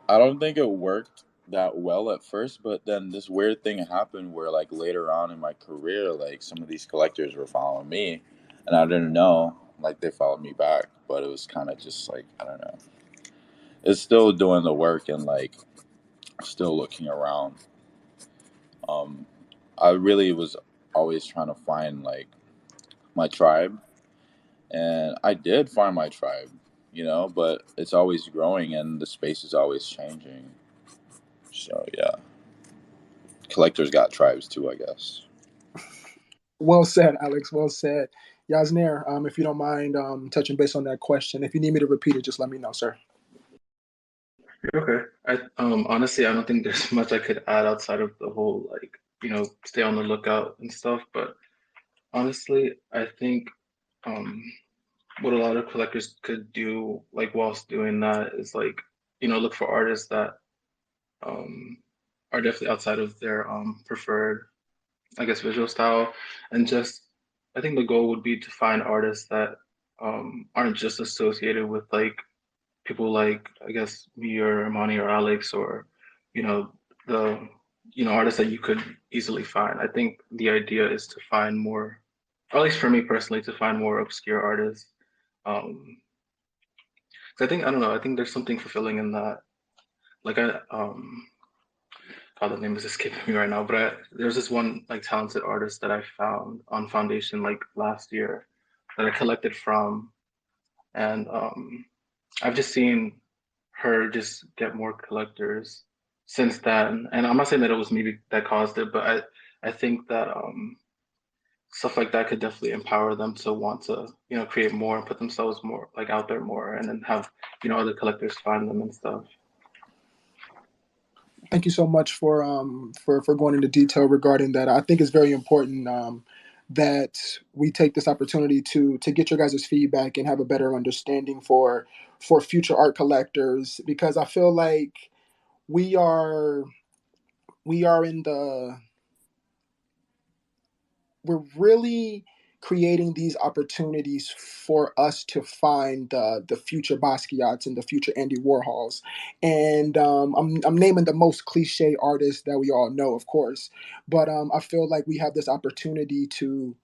I don't think it worked that well at first, but then this weird thing happened where like later on in my career, like some of these collectors were following me and I didn't know, like they followed me back, but it was kind of just like, I don't know. It's still doing the work and like still looking around. Um I really was always trying to find like my tribe, and I did find my tribe, you know, but it's always growing and the space is always changing. So yeah. Collectors got tribes too, I guess.
Well said, Alex. Well said. Yosnier, if you don't mind touching base on that question. If you need me to repeat it, just let me know, sir.
Okay. I honestly I don't think there's much I could add outside of the whole like, stay on the lookout and stuff, but honestly, I think um what a lot of collectors could do like whilst doing that is like, look for artists that um are definitely outside of their preferred, I guess, visual style, and just I think the goal would be to find artists that aren't just associated with like people like I guess me or Emonee or Alex or you know the artists that you could easily find. I think the idea is to find more, or at least for me personally, to find more obscure artists, um, 'Cause I think, I don't know, I think there's something fulfilling in that. Like God, the name is escaping me right now, but there's this one like talented artist that I found on Foundation like last year that I collected from, and I've just seen her just get more collectors since then. And I'm not saying that it was me that caused it, but I think that stuff like that could definitely empower them to want to, you know, create more and put themselves more like out there more, and then have, you know, other collectors find them and stuff.
Thank you so much for going into detail regarding that. I think it's very important that we take this opportunity to get your guys' feedback and have a better understanding for future art collectors, because I feel like we are we are in the we're really creating these opportunities for us to find the future Basquiat's and the future Andy Warhols. And I'm naming the most cliche artists that we all know, of course, but I feel like we have this opportunity to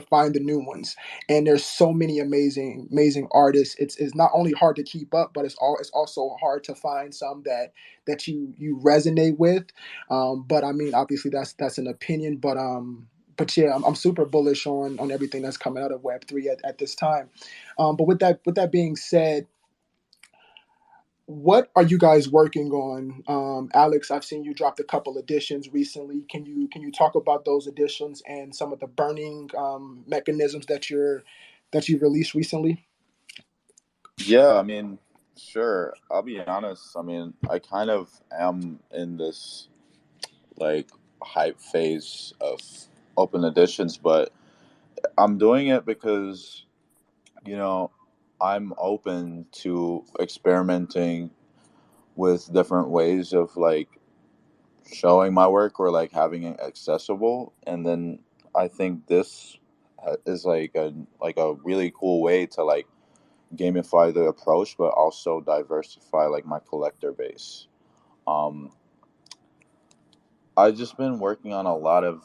find the new ones. And there's so many amazing artists. It's not only hard to keep up, but it's also hard to find some that you resonate with. But I mean, obviously that's an opinion, but yeah, I'm super bullish on everything that's coming out of Web3 at this time. But with that being said, what are you guys working on? Alex, I've seen you dropped a couple editions recently. Can you talk about those editions and some of the burning mechanisms that you released recently?
Yeah, I mean, sure. I'll be honest. I mean, I kind of am in this like hype phase of open editions, but I'm doing it because, you know, I'm open to experimenting with different ways of like showing my work or like having it accessible. And then I think this is like a really cool way to like gamify the approach, but also diversify like my collector base. Um, I've just been working on a lot of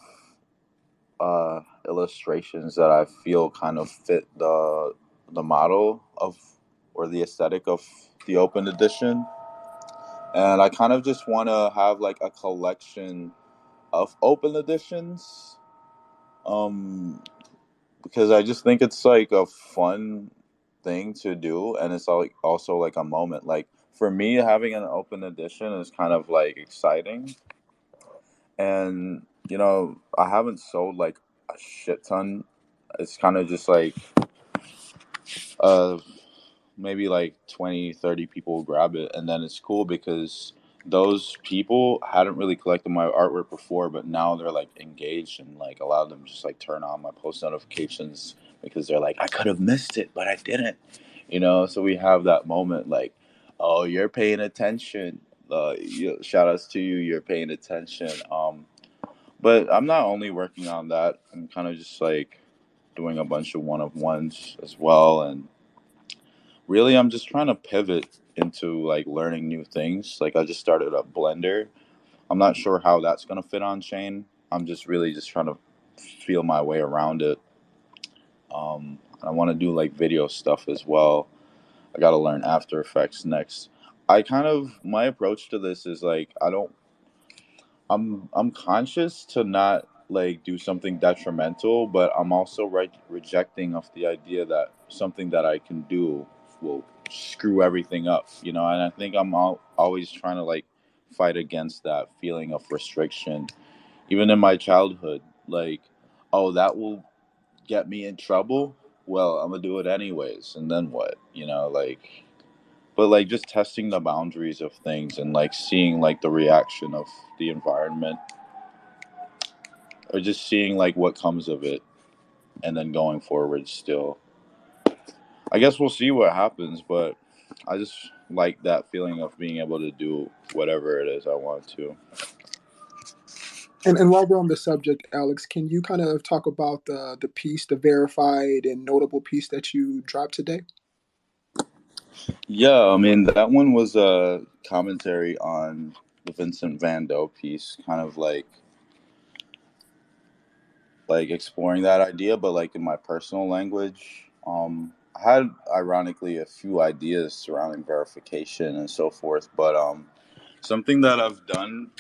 illustrations that I feel kind of fit the model of or the aesthetic of the open edition, and I kind of just want to have like a collection of open editions, um, because I just think it's like a fun thing to do, and it's like also like a moment. Like for me, having an open edition is kind of like exciting, and I haven't sold like a shit ton. It's kind of just like uh maybe like 20, 30 people grab it, and then it's cool because those people hadn't really collected my artwork before, but now they're like engaged, and like a lot of them just like turn on my post notifications because they're like, I could have missed it but I didn't, so we have that moment like, oh, you're paying attention. Shout outs to you, you're paying attention. But I'm not only working on that, I'm kind of just like doing a bunch of one of ones as well. And really, I'm just trying to pivot into like learning new things. Like I just started a Blender. I'm not sure how that's gonna fit on chain. I'm just really just trying to feel my way around it. I want to do like video stuff as well. I got to learn After Effects next. My approach to this is like I'm conscious to not like do something detrimental, but I'm also rejecting of the idea that something that I can do will screw everything up, And I think always trying to like fight against that feeling of restriction, even in my childhood. Like, oh, that will get me in trouble. Well, I'm gonna do it anyways, and then what? Like, but like just testing the boundaries of things and like seeing like the reaction of the environment, or just seeing like what comes of it, and then going forward still. I guess we'll see what happens, but I just like that feeling of being able to do whatever it is I want to.
And while we're on the subject, Alex, can you kind of talk about the piece, the verified and notable piece that you dropped today?
Yeah, I mean that one was a commentary on the Vincent Van Gogh piece, kind of like exploring that idea, but like in my personal language. I I had ironically a few ideas surrounding verification and so forth, but something that I've done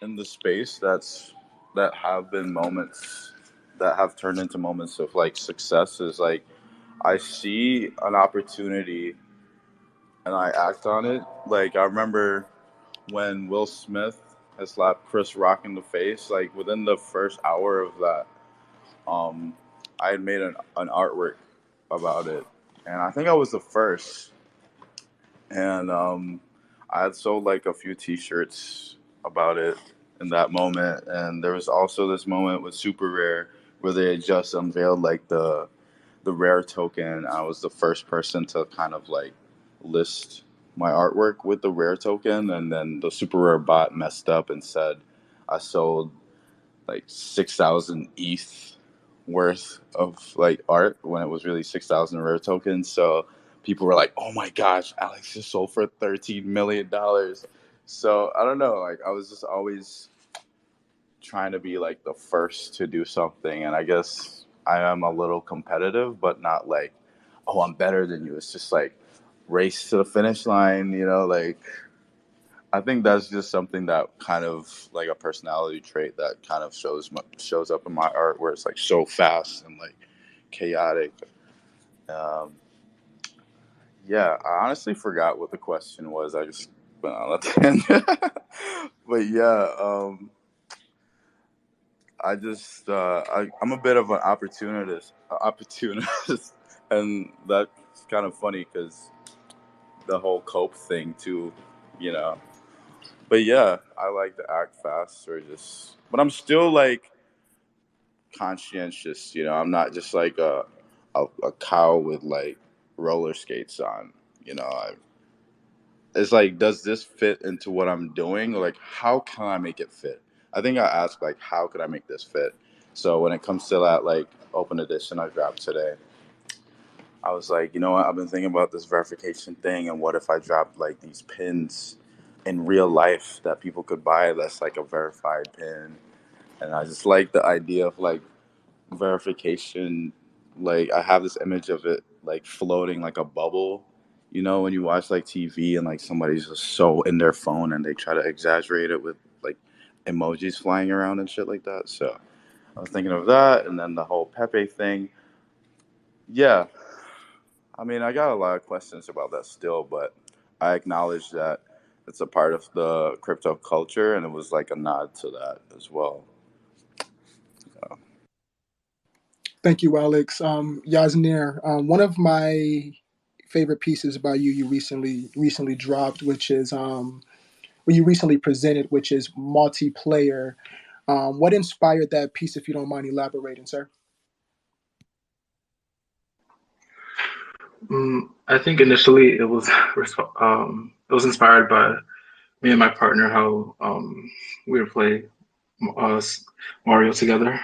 in the space that have been moments that have turned into moments of like success is like I see an opportunity and I act on it. Like I remember when Will Smith had slapped Chris Rock in the face, like within the first hour of that, um, I had made an artwork about it, and I think I was the first. And I had sold like a few T-shirts about it in that moment, and there was also this moment with Super Rare where they had just unveiled like the rare token. I was the first person to kind of like list my artwork with the rare token, and then the super rare bot messed up and said I sold like 6,000 ETH worth of like art when it was really 6,000 rare tokens. So people were like, "Oh my gosh, Alex just sold for $13 million." So I don't know, like I was just always trying to be like the first to do something, and I guess I am a little competitive, but not like, oh, I'm better than you. It's just like race to the finish line, like I think that's just something that kind of like a personality trait that kind of shows up in my art, where it's like so fast and like chaotic. Um, yeah, I honestly forgot what the question was. I just went on a tangent. But yeah, I'm a bit of an opportunist, and that's kind of funny because the whole cope thing too, you know. But yeah, I like to act fast or just, but I'm still like conscientious, I'm not just like a cow with like roller skates on, it's like, does this fit into what I'm doing? Like, how can I make it fit? I think I asked like, how could I make this fit? So when it comes to that like open edition I dropped today, I was like, you know what? I've been thinking about this verification thing, and what if I dropped like these pins in real life that people could buy that's like a verified pin? And I just like the idea of like verification. Like I have this image of it like floating like a bubble. When you watch like TV and like somebody's just so in their phone and they try to exaggerate it with like emojis flying around and shit like that. So I was thinking of that, and then the whole Pepe thing. Yeah, I mean, I got a lot of questions about that still, but I acknowledge that it's a part of the crypto culture, and it was like a nod to that as well. So.
Thank you, Alex. Yosnier, one of my favorite pieces by you recently dropped, which is you recently presented, which is multiplayer. What inspired that piece, if you don't mind elaborating, sir?
I think initially it was inspired by me and my partner, how we would play uh, Mario together,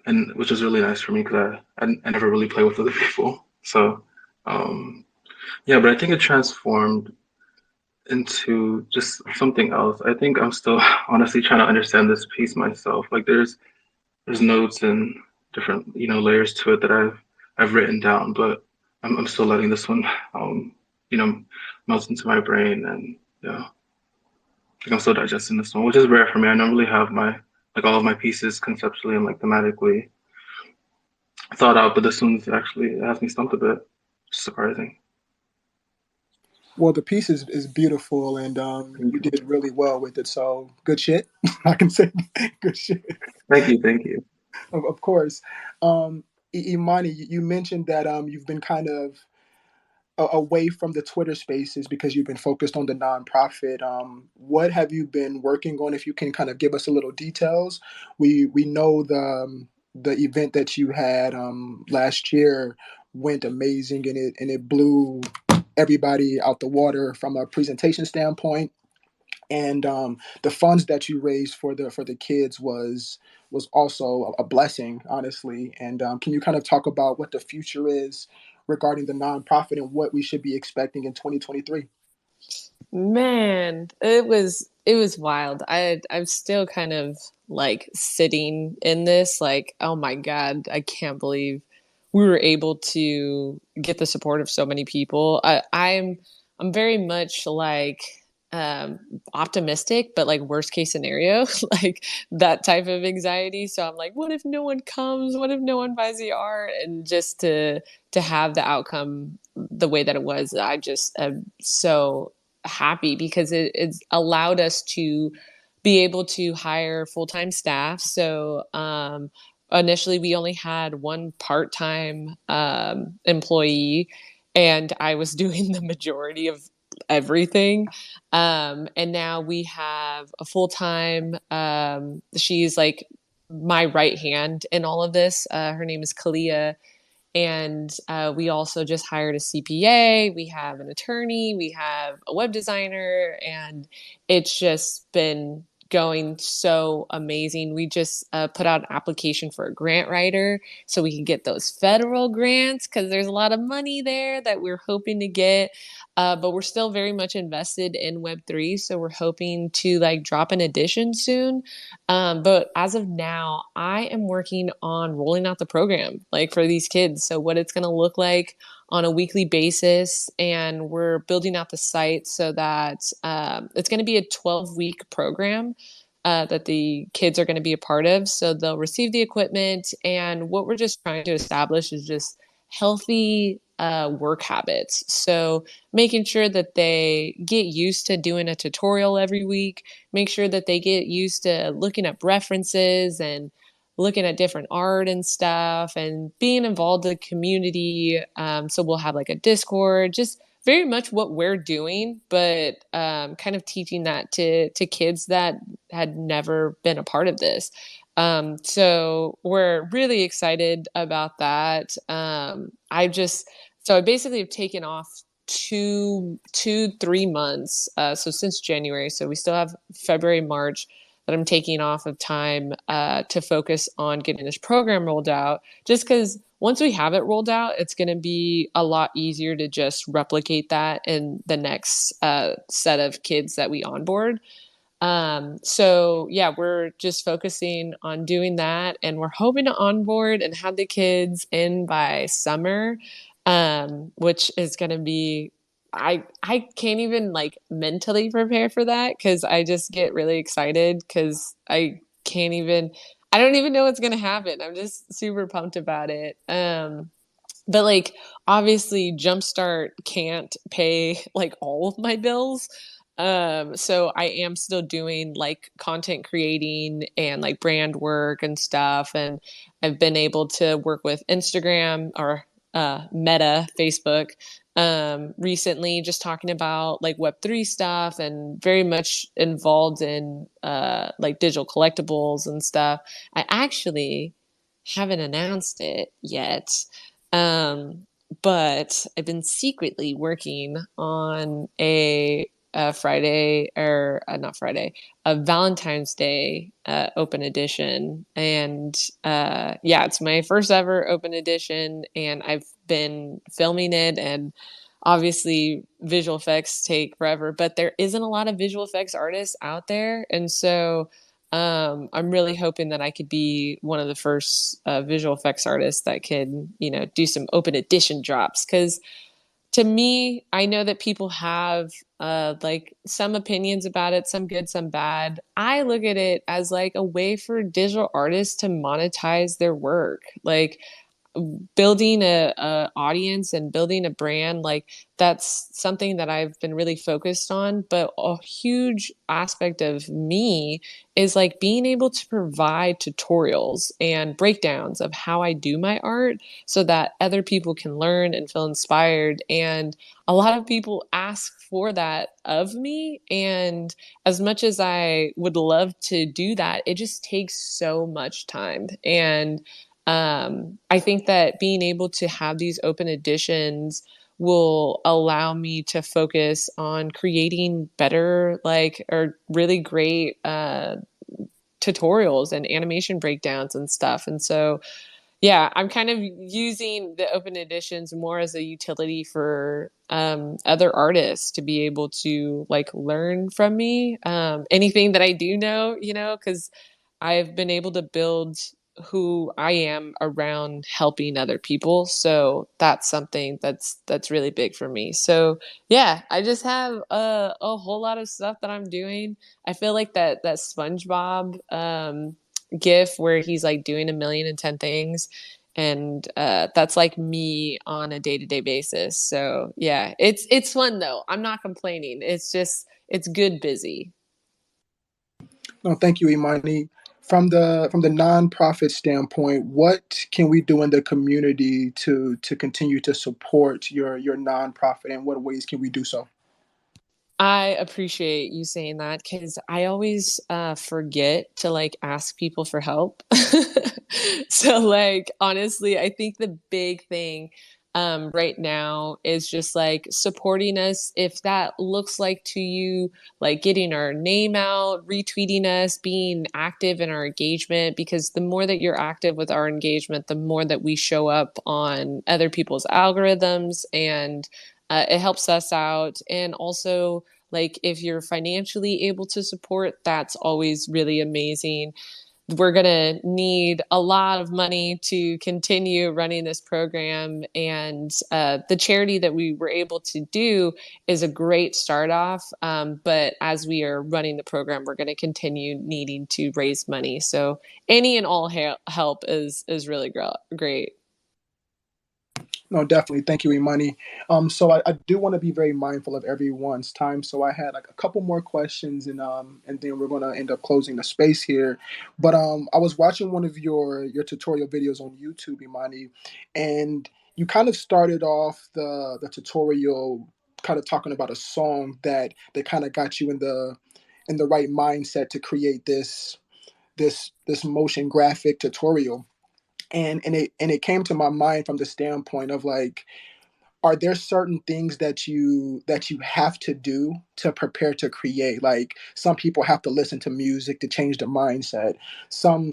and which was really nice for me because I never really play with other people. So um, yeah, but I think it transformed into just something else. I think I'm still honestly trying to understand this piece myself. Like there's notes and different layers to it that I've written down, but I'm still letting this one you know melt into my brain, and yeah, like I'm still digesting this one, which is rare for me. I normally have my like all of my pieces conceptually and like thematically thought out, but this one's actually it has me stumped a bit. Surprising.
Well, the piece is beautiful, and
Thank
you
you.
did really well with it. So good shit. I can say good shit.
Thank you. Thank you.
Of course. Imani, you mentioned that you've been kind of away from the Twitter spaces because you've been focused on the nonprofit. What have you been working on? If you can kind of give us a little details. We know the event that you had last year went amazing, and it blew everybody out the water from a presentation standpoint. And the funds that you raised for the kids was also a blessing, honestly. And can you kind of talk about what the future is regarding the nonprofit and what we should be expecting in 2023?
Man, it was wild. I'm still kind of like sitting in this like, oh my God, I can't believe we were able to get the support of so many people. I'm very much like um, optimistic, but like worst case scenario, like that type of anxiety. So I'm like, what if no one comes? What if no one buys the art? And just to have the outcome the way that it was, I just am so happy because it's allowed us to be able to hire full-time staff. So initially we only had one part-time employee, and I was doing the majority of everything. And now we have a full-time, she's like my right hand in all of this. Her name is Kalia. And we also just hired a CPA. We have an attorney. We have a web designer. And it's just been going so amazing. We just put out an application for a grant writer so we can get those federal grants because there's a lot of money there that we're hoping to get. But we're still very much invested in Web3. So we're hoping to like drop an edition soon. But as of now, I am working on rolling out the program like for these kids. So what it's going to look like on a weekly basis, and we're building out the site so that it's going to be a 12-week program that the kids are going to be a part of. So they'll receive the equipment, and what we're just trying to establish is just healthy work habits. So making sure that they get used to doing a tutorial every week, make sure that they get used to looking up references and looking at different art and stuff and being involved in the community. So we'll have like a Discord, just very much what we're doing, but kind of teaching that to kids that had never been a part of this. So we're really excited about that. So I basically have taken off 3 months. So since January, so we still have February, March that I'm taking off of time to focus on getting this program rolled out. Just because once we have it rolled out, it's going to be a lot easier to just replicate that in the next set of kids that we onboard. So yeah, we're just focusing on doing that, and we're hoping to onboard and have the kids in by summer, which is going to be, I can't even like mentally prepare for that because I just get really excited because I don't even know what's going to happen. I'm just super pumped about it. But like obviously Jumpstart can't pay like all of my bills. So I am still doing like content creating and like brand work and stuff. And I've been able to work with Instagram or Meta, Facebook, recently, just talking about like Web3 stuff and very much involved in like digital collectibles and stuff. I actually haven't announced it yet. Um, but I've been secretly working on a Friday or not Friday, a Valentine's Day open edition. And yeah, it's my first ever open edition, and I've been filming it. And obviously, visual effects take forever, but there isn't a lot of visual effects artists out there. And so I'm really hoping that I could be one of the first visual effects artists that could, do some open edition drops. Because to me, I know that people have like some opinions about it, some good, some bad. I look at it as like a way for digital artists to monetize their work. Like building a audience and building a brand, like that's something that I've been really focused on. But a huge aspect of me is like being able to provide tutorials and breakdowns of how I do my art so that other people can learn and feel inspired. And a lot of people ask for that of me, and as much as I would love to do that, it just takes so much time. And I think that being able to have these open editions will allow me to focus on creating better, like, or really great tutorials and animation breakdowns and stuff. And so, yeah, I'm kind of using the open editions more as a utility for other artists to be able to like learn from me anything that I do know, because I've been able to build who I am around helping other people. So that's something that's really big for me. So yeah, I just have a whole lot of stuff that I'm doing. I feel like that SpongeBob gif where he's like doing 1,000,010 things. And that's like me on a day-to-day basis. So yeah, it's fun though. I'm not complaining. It's just it's good busy.
No, thank you, Imani. From the nonprofit standpoint, what can we do in the community to continue to support your nonprofit, and what ways can we do so?
I appreciate you saying that because I always forget to like ask people for help. So like honestly, I think the big thing right now is just like supporting us if that looks like to you like getting our name out, retweeting us, being active in our engagement because the more that you're active with our engagement, the more that we show up on other people's algorithms and it helps us out and also like if you're financially able to support, that's always really amazing. We're going to need a lot of money to continue running this program. And the charity that we were able to do is a great start off. But as we are running the program, we're going to continue needing to raise money. So any and all help is really great.
No, definitely. Thank you, Imani. So I do want to be very mindful of everyone's time. So I had like a couple more questions, and then we're gonna end up closing the space here. But I was watching one of your tutorial videos on YouTube, Imani, and you kind of started off the tutorial kind of talking about a song that kind of got you in the right mindset to create this motion graphic tutorial. And it came to my mind from the standpoint of like, are there certain things that you have to do to prepare to create? Like some people have to listen to music to change the mindset. Some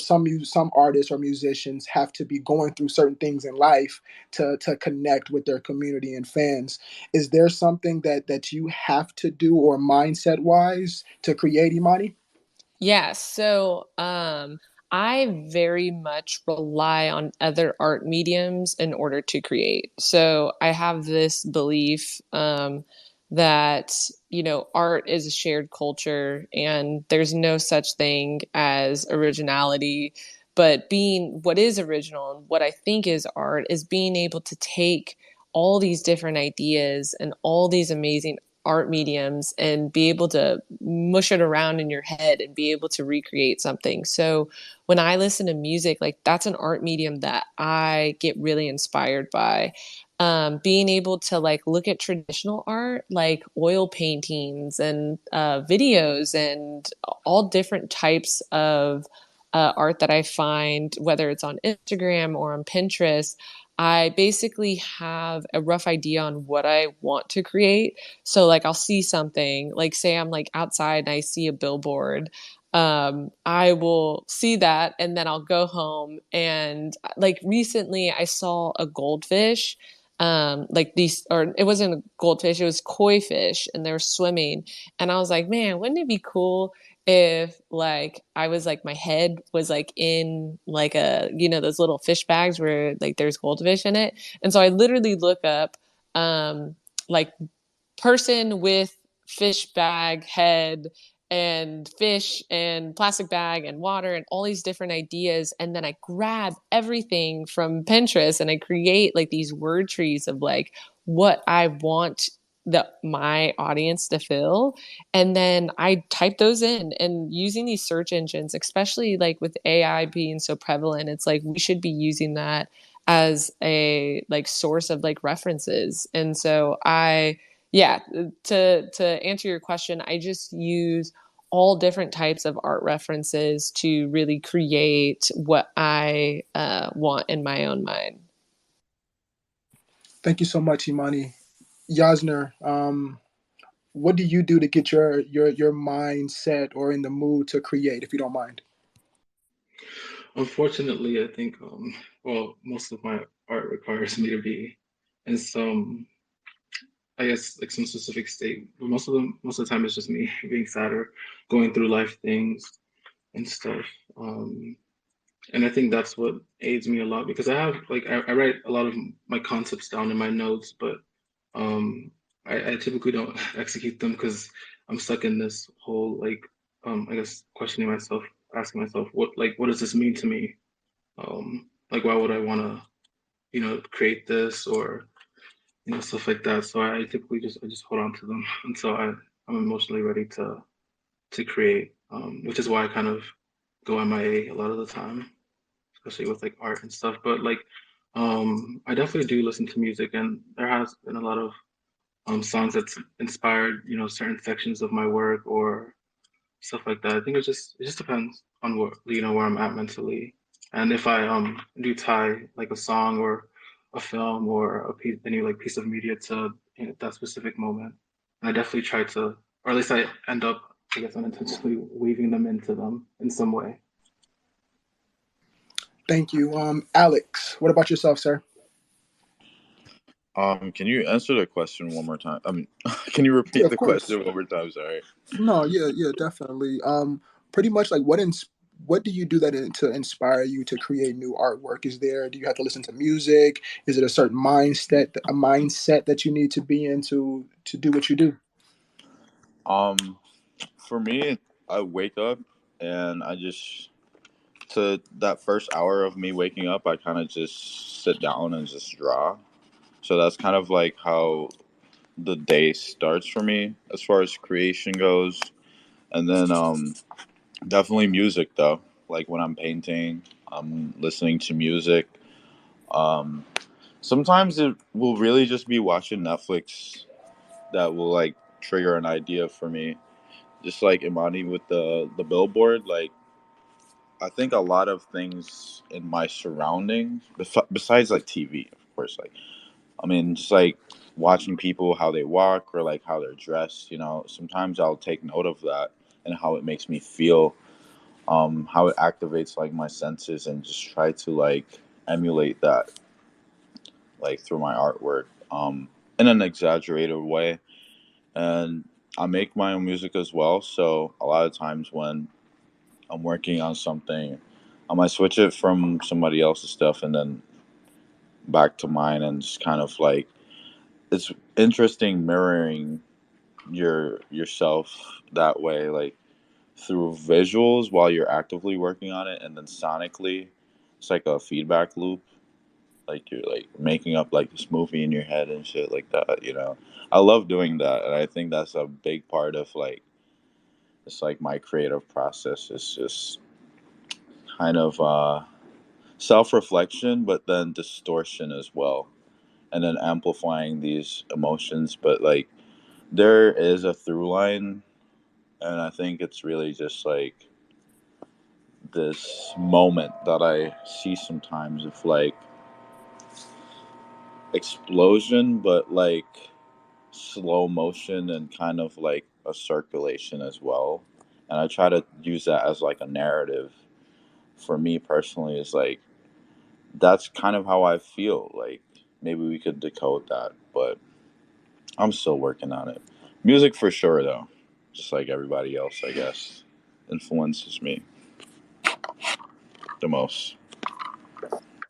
artists or musicians have to be going through certain things in life to connect with their community and fans. Is there something that you have to do or mindset wise to create, Imani?
Yeah, so I very much rely on other art mediums in order to create. So I have this belief that, you know, art is a shared culture and there's no such thing as originality. But being what is original and what I think is art is being able to take all these different ideas and all these amazing art mediums and be able to mush it around in your head and be able to recreate something. So when I listen to music, like that's an art medium that I get really inspired by. Being able to like look at traditional art, like oil paintings and videos and all different types of art that I find, whether it's on Instagram or on Pinterest, I basically have a rough idea on what I want to create. So like I'll see something, like say I'm like outside and I see a billboard. I will see that and then I'll go home and like recently I saw a goldfish. Like these, or it wasn't a goldfish, it was koi fish, and they were swimming. And I was like, man, wouldn't it be cool if like I was like my head was like in like a you know those little fish bags where like there's goldfish in it. And so I literally look up like person with fish bag head and fish and plastic bag and water and all these different ideas, and then I grab everything from Pinterest and I create like these word trees of like what I want my audience to feel, and then I type those in. And using these search engines, especially like with AI being so prevalent, it's like we should be using that as a like source of like references. And so I yeah, to answer your question, I just use all different types of art references to really create what I want in my own mind.
Thank you so much, Imani. Yosner, what do you do to get your mindset or in the mood to create, if you don't mind?
Unfortunately, I think well, most of my art requires me to be in some, I guess, like some specific state. But most of the time, it's just me being sad or going through life things and stuff. Um, And I think that's what aids me a lot because I have like I write a lot of my concepts down in my notes, but I typically don't execute them because I'm stuck in this whole like I guess questioning myself, asking myself what does this mean to me? Like why would I want to create this or stuff like that. So I typically just hold on to them until I'm emotionally ready to create, which is why I kind of go MIA a lot of the time, especially with like art and stuff. But like, I definitely do listen to music, and there has been a lot of songs that's inspired, certain sections of my work or stuff like that. I think it just depends on what where I'm at mentally, and if I do tie like a song or a film or any like piece of media to that specific moment, and I definitely try to, or at least I end up, I guess, unintentionally weaving them into them in some way.
Thank you. Alex, what about yourself, sir?
Can you answer the question one more time? I mean, can you
Yeah,
repeat
of
the
course.
question one more time? Sorry.
No, yeah, definitely. Pretty much like what do you do to inspire you to create new artwork? Do you have to listen to music? Is it a certain mindset that you need to be in to do what you do?
Um, for me, I wake up and to that first hour of me waking up, I kind of just sit down and just draw. So that's kind of like how the day starts for me as far as creation goes. And then definitely music though. Like when I'm painting, I'm listening to music. Um, Sometimes it will really just be watching Netflix that will like trigger an idea for me. Just like Imani with the billboard, like I think a lot of things in my surroundings, besides like TV, of course, like I mean, just like watching people how they walk or like how they're dressed. Sometimes I'll take note of that and how it makes me feel, how it activates like my senses, and just try to like emulate that like through my artwork, in an exaggerated way. And I make my own music as well, so a lot of times when I'm working on something, I might switch it from somebody else's stuff and then back to mine, and just kind of like it's interesting mirroring yourself that way, like through visuals while you're actively working on it, and then sonically, it's like a feedback loop. Like you're like making up like this movie in your head and shit like that. I love doing that, and I think that's a big part of like it's like my creative process. It's just kind of self-reflection, but then distortion as well, and then amplifying these emotions. But like there is a through line, and I think it's really just like this moment that I see sometimes of like explosion, but like slow motion and kind of like a circulation as well. And I try to use that as like a narrative for me personally. Is like that's kind of how I feel. Like maybe we could decode that, but I'm still working on it. Music for sure, though, just like everybody else, I guess, influences me the most.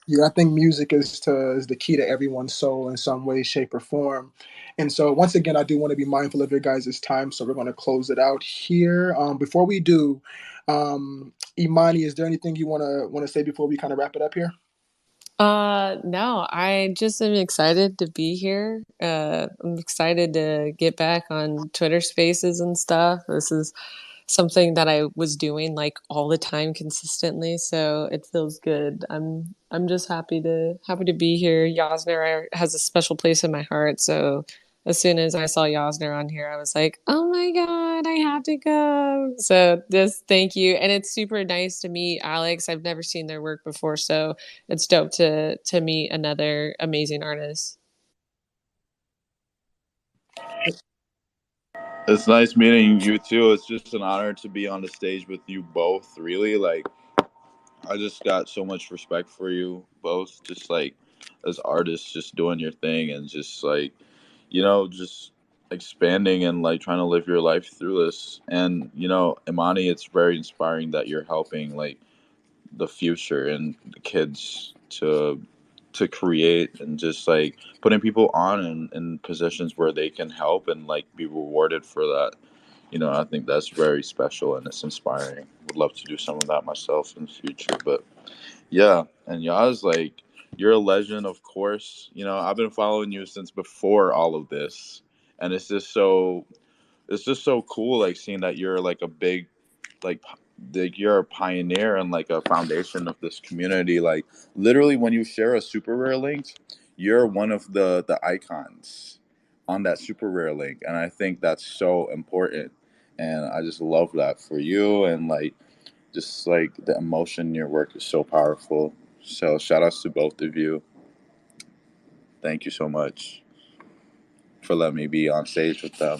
Yeah, I think music is the key to everyone's soul in some way, shape, or form. And so, once again, I do want to be mindful of your guys' time, so we're going to close it out here. Before we do, Imani, is there anything you want to say before we kind of wrap it up here?
No, I just am excited to be here. I'm excited to get back on Twitter Spaces and stuff. This is something that I was doing like all the time consistently, so it feels good. I'm just happy to be here. Yosner has a special place in my heart, so as soon as I saw Yosner on here, I was like, "Oh my God, I have to go." So just thank you, and it's super nice to meet Alex. I've never seen their work before, so it's dope to meet another amazing artist.
It's nice meeting you too. It's just an honor to be on the stage with you both. Really, like I just got so much respect for you both. Just like as artists, just doing your thing and just like just expanding and like trying to live your life through this. And Imani, it's very inspiring that you're helping like the future and the kids to create, and just like putting people on in positions where they can help and like be rewarded for that. I think that's very special and it's inspiring. Would love to do some of that myself in the future. But yeah, and Yaz, like, you're a legend, of course. I've been following you since before all of this, and it's just so cool, like seeing that you're like a big, like, you're a pioneer and like a foundation of this community. Like, literally, when you share a super rare link, you're one of the icons on that super rare link, and I think that's so important. And I just love that for you, and like, just like the emotion in your work is so powerful. So shout outs to both of you. Thank you so much for letting me be on stage with them.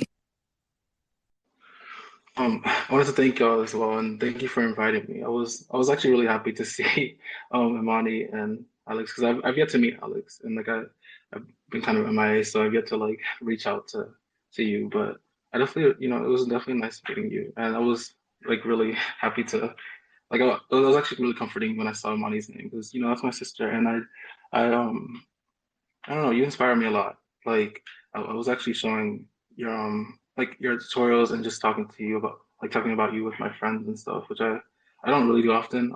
I wanted to thank y'all as well, and thank you for inviting me. I was actually really happy to see Emonee and Aleqth, because I've yet to meet Aleqth, and like I've been kind of MIA, so I've yet to like reach out to you. But I definitely, it was definitely nice meeting you, and I was like really happy to like it was actually really comforting when I saw Emanee's name, because that's my sister, and I don't know, you inspire me a lot. Like I was actually showing your like your tutorials and just talking to you about like talking about you with my friends and stuff, which I don't really do often.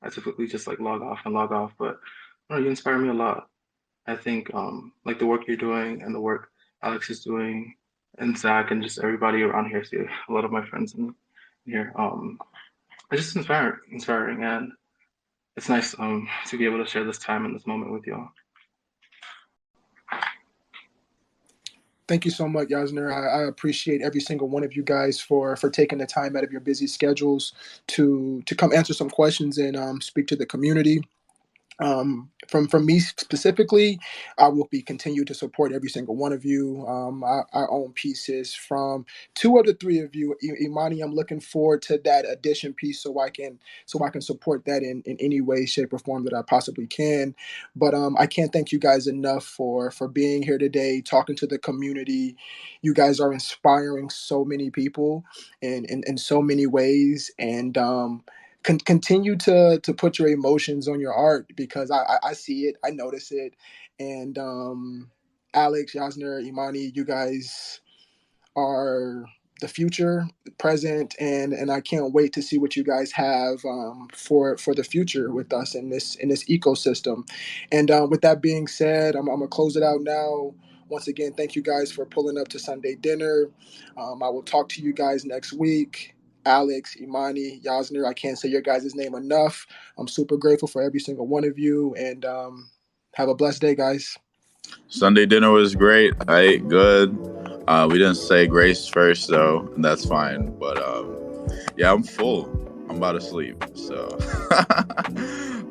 I typically just like log off, but I don't know, you inspire me a lot. I think like the work you're doing and the work Alex is doing and Zach and just everybody around here, see a lot of my friends in here. It's just inspiring, and it's nice to be able to share this time and this moment with y'all.
Thank you so much, Yosnier. I appreciate every single one of you guys for taking the time out of your busy schedules to come answer some questions and speak to the community. From me specifically, I will be continue to support every single one of you. I own pieces from two of the three of you. Emonee, I'm looking forward to that addition piece so I can support that in any way, shape, or form that I possibly can. But I can't thank you guys enough for being here today, talking to the community. You guys are inspiring so many people in so many ways, and continue to put your emotions on your art, because I see it, I notice it, and Alex, Yosnier, Emonee, you guys are the future, present, and I can't wait to see what you guys have for the future with us in this ecosystem. And with that being said, I'm gonna close it out now. Once again, thank you guys for pulling up to Sunday dinner. I will talk to you guys next week. Alex, Emonee, Yosnier, I can't say your guys' name enough. I'm super grateful for every single one of you, and have a blessed day, guys.
Sunday dinner was great. I ate good. We didn't say grace first though, and that's fine. But yeah, I'm full. I'm about to sleep. So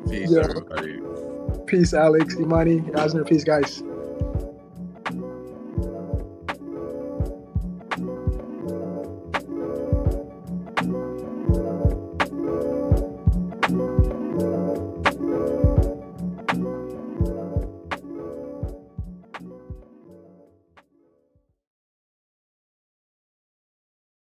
peace,
Yeah.
everybody.
Peace, Alex, Emonee, Yosnier. Peace, guys.